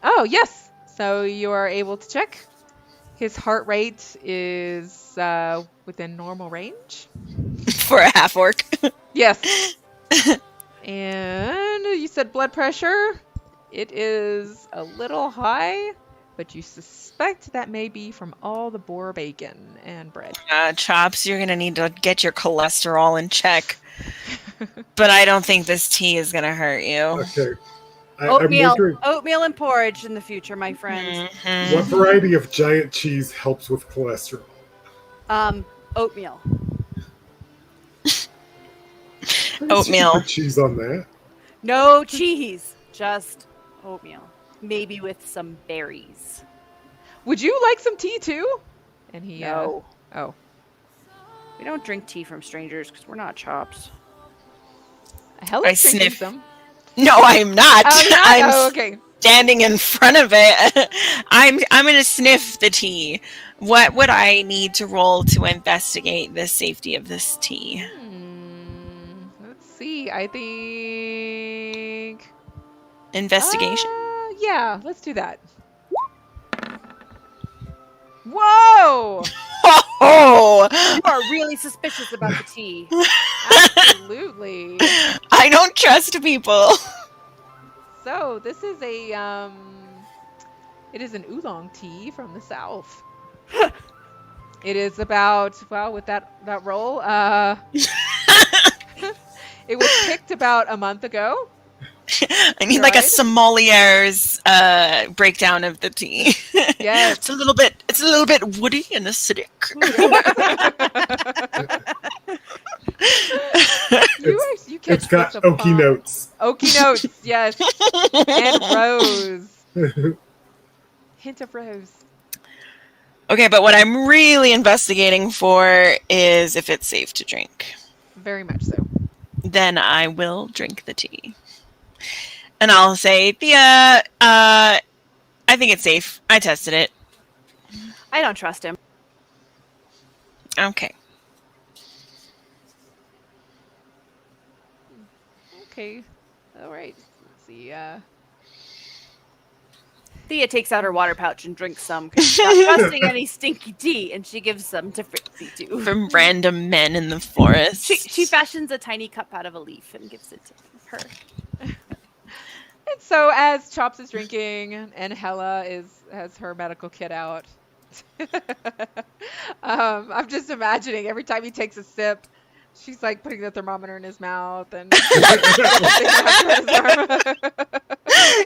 Oh, yes. So you are able to check. His heart rate is within normal range. For a half orc. Yes. And you said blood pressure. It is a little high, but you suspect that may be from all the boar bacon and bread. Chops, you're going to need to get your cholesterol in check. But I don't think this tea is going to hurt you. Okay. I'm Oatmeal wondering and porridge in the future, my friends. Mhm. what variety of giant cheese helps with cholesterol? Oatmeal. Oatmeal. Put cheese on that. No cheese, just oatmeal. Maybe with some berries. Would you like some tea too? And he No. Oh. We don't drink tea from strangers because we're not Chops. Hella's I drinking sniff. some. No, I'm not. Oh, you're not? I'm Oh, okay. standing in front of it. I'm going to sniff the tea. What would I need to roll to investigate the safety of this tea? Let's see. I think Investigation? Yeah, let's do that. Whoa! Oh! You are really suspicious about the tea. Absolutely. I don't trust people. So this is a it is an oolong tea from the south. It is about, well, with that roll, it was picked about a month ago. I need like a Right? sommelier's breakdown of the tea. Yes. It's a little bit woody and acidic. You catch It's got such a oaky fun- notes. Oaky notes, yes. And rose. Hint of rose. Okay, but what I'm really investigating for is if it's safe to drink. Very much so. Then I will drink the tea. And I'll say, Thia, I think it's safe. I tested it. I don't trust him. Okay. Okay. All right. Let's see. Thea takes out her water pouch and drinks some because she's not trusting any stinky tea, and she gives some to Fritzy too. From random men in the forest. She fashions a tiny cup out of a leaf and gives it to her. And so as Chops is drinking and Hella has her medical kit out, I'm just imagining every time he takes a sip, she's like putting the thermometer in his mouth and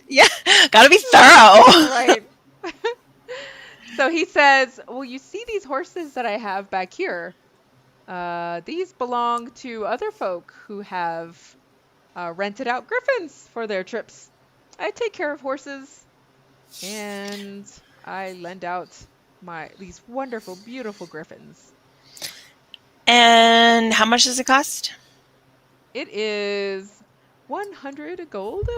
Yeah, gotta be thorough. right. So he says, well, you see these horses that I have back here? These belong to other folk who have rented out griffins for their trips. I take care of horses, and I lend out these wonderful, beautiful griffins. And how much does it cost? It is 100 gold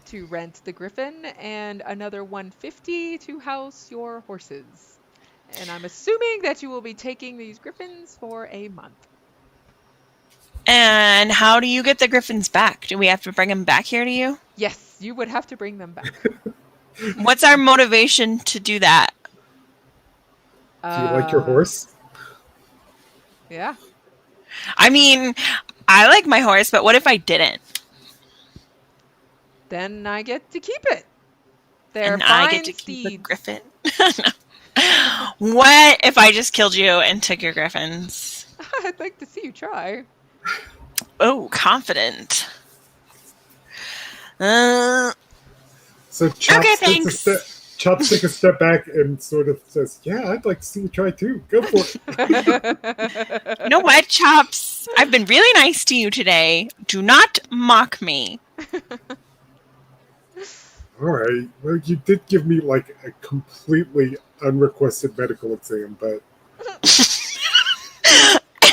to rent the griffin, and another 150 to house your horses. And I'm assuming that you will be taking these griffins for a month. And how do you get the griffins back? Do we have to bring them back here to you? Yes, you would have to bring them back. What's our motivation to do that? Do you like your horse? Yeah. I mean, I like my horse, but what if I didn't? Then I get to keep it. They're And fine I get to keep the steeds. griffin? What if I just killed you and took your griffins? I'd like to see you try. Oh, confident. Uh, So Chops Okay, takes Chops take a step back and sort of says, "Yeah, I'd like to see you try too. Go for it." you know what, Chops? I've been really nice to you today. Do not mock me. All right. Well, you did give me like a completely unrequested medical exam, but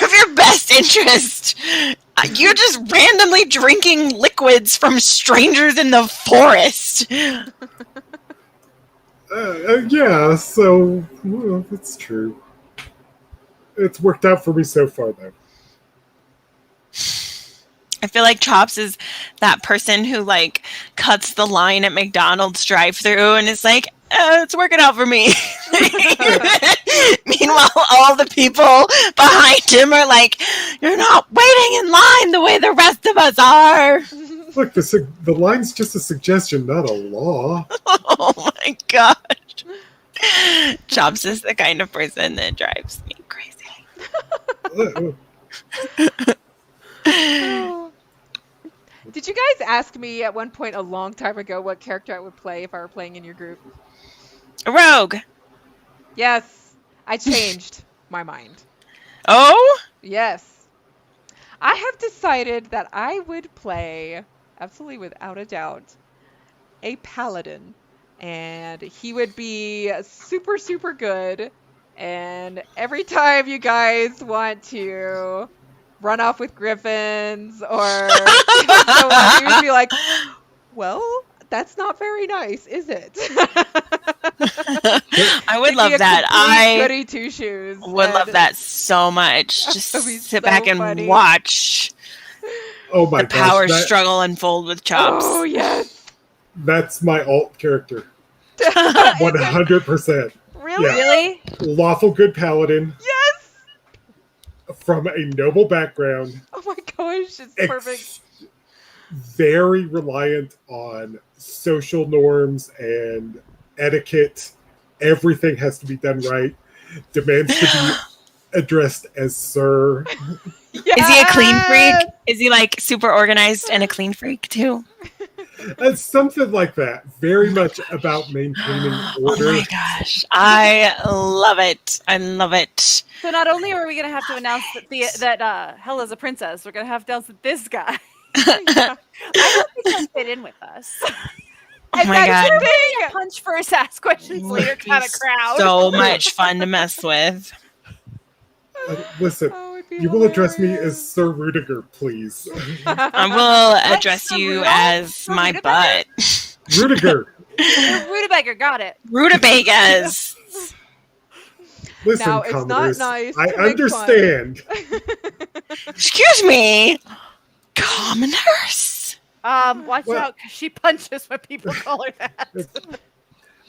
Of your best interest. You're just randomly drinking liquids from strangers in the forest. yeah. So well, that's true. It's worked out for me so far, though. I feel like Chops is that person who like cuts the line at McDonald's drive-thru and is like, it's working out for me. Meanwhile, all the people behind him are like, you're not waiting in line the way the rest of us are. Look, the line's just a suggestion, not a law. Oh my gosh. Chops is the kind of person that drives me crazy. Did you guys ask me at one point a long time ago what character I would play if I were playing in your group? A rogue. Yes, I changed my mind. Oh? Yes. I have decided that I would play, absolutely without a doubt, a paladin. And he would be super, super good. And every time you guys want to run off with griffins or so on, you would be like, well, that's not very nice, is it? I would It'd love be a that. complete I goody two shoes. would love that so much. Just That'd be sit so back and funny. watch Oh my the power gosh, struggle unfold with Chops. Oh yes. that's my alt character. Is it 100%. really? Yeah. Really? Lawful good paladin Yes. from a noble background. Oh my gosh, it's perfect. Very reliant on social norms and etiquette. Everything has to be done right. Demands to be addressed as sir. Is he a clean freak? Yes! Is he like super organized and a clean freak too? Something like that. Very much about maintaining Oh order. my gosh. I love it. I love it. So not only are we going to have to announce that Helja's a princess, we're going to have to announce that this guy. Yeah. I hope he can fit in with us. Oh my that's god. the thing. Punch first, ask questions later kind of He's crowd. so much fun to mess with. Listen, Oh, it'd be you will address me hilarious. as Sir Rudiger, please. I will address What's the you rule? as my Rutabaga? butt. Rudiger. Rutabaga, got it. Rutabagas. Listen, Now, it's not Commodus, nice I to make understand. Excuse me. Commoners? Watch Well- out, because she punches when people call her that.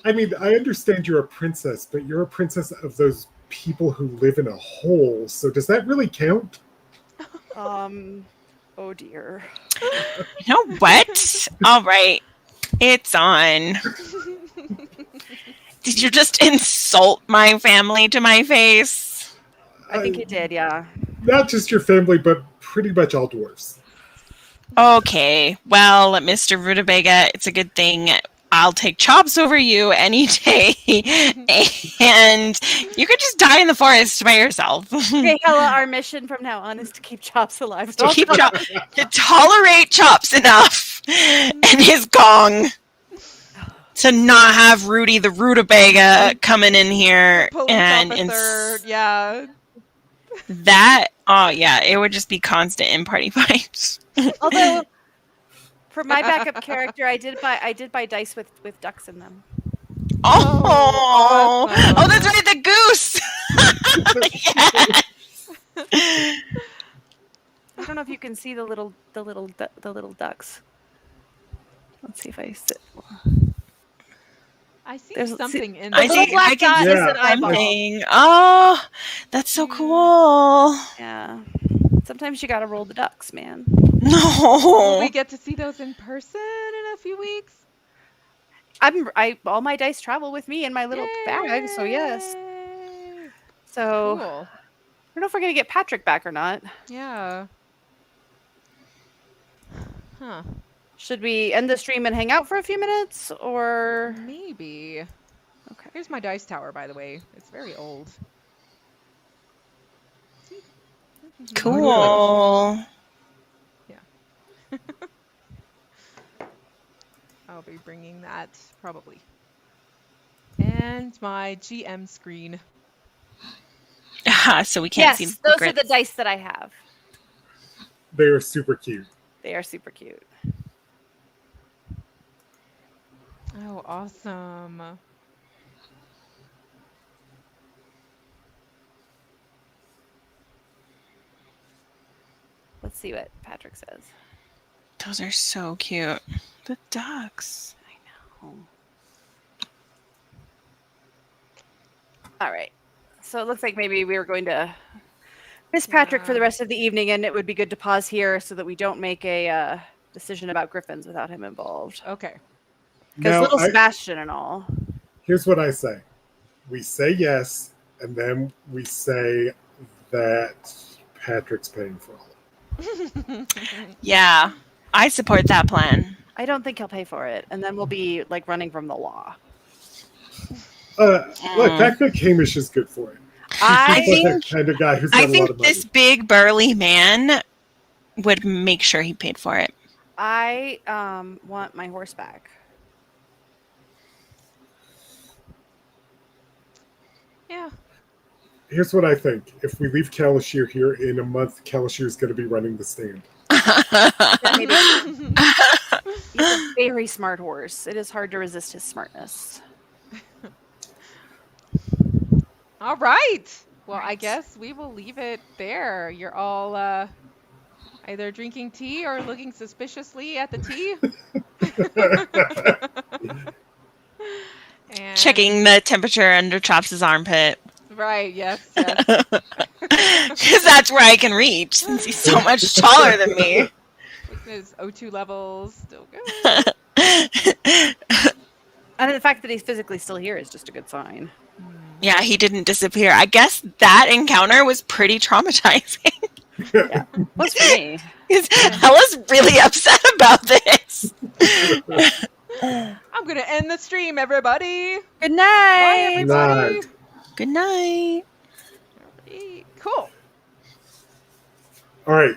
I mean, I understand you're a princess, but you're a princess of those people who live in a hole, so does that really count? Oh dear. You know what? All right. It's on. Did you just insult my family to my face? I think you did, yeah. Not just your family, but pretty much all dwarves. Okay. Well, Mr. Rutabaga, it's a good thing I'll take Chops over you any day, and you could just die in the forest by yourself. Okay, Hella, our mission from now on is to keep Chops alive. To keep to tolerate Chops enough and his gong to not have Rudy the rutabaga coming in here Police and officer, yeah. that. Oh yeah, it would just be constant in party fights. Although, for my backup character, I did buy dice with ducks in them. Oh, awesome. that's right, the goose. Yes. I don't know if you can see the little ducks. Let's see if I sit. I see There's- something in I there. see. Little black I can dot see is an eyeball. something. Oh, that's so cool. Yeah. Sometimes you gotta roll the ducks, man. Will we No. get to see those in person in a few weeks? All my dice travel with me in my little bag, so yes. Yay. So Cool. I don't know if we're gonna get Patrick back or not. Yeah. Huh. Should we end the stream and hang out for a few minutes, or Maybe. okay? Here's my dice tower, by the way. It's very old. Cool. I'll be bringing that probably. And my GM screen. So we can't see Yes, the those grits. are the dice that I have. They are super cute. They are super cute. Oh, awesome. Let's see what Patrick says. Those are so cute. The ducks. I know. All right. So it looks like maybe we were going to miss Patrick for the rest of the evening, and it would be good to pause here so that we don't make a decision about griffins without him involved. Okay. Because Now, little Sebastian and all. here's what I say. We say yes, and then we say that Patrick's paying for all. Yeah, I support that plan. I don't think he'll pay for it, and then we'll be like running from the law. Look, Patrick Hamish is good for it. I He's like think that kind of guy who's got I a lot think of money. this big burly man would make sure he paid for it. I want my horse back. Yeah. Here's what I think. If we leave Kalashir here in a month, Kalashir is going to be running the stand. That may be- He's a very smart horse. It is hard to resist his smartness. All right. Well, I Right. guess we will leave it there. You're all either drinking tea or looking suspiciously at the tea. And, Checking the temperature under Chops' armpit. Right. Yes. Yes. Because that's where I can reach since he's so much taller than me. His O2 levels still good. And the fact that he's physically still here is just a good sign. Yeah, he didn't disappear. I guess that encounter was pretty traumatizing. Yeah. Was for me. Because Hella's really upset about this. I'm gonna end the stream, everybody. Good Bye, night. everybody. Night. Good night. Cool. All right.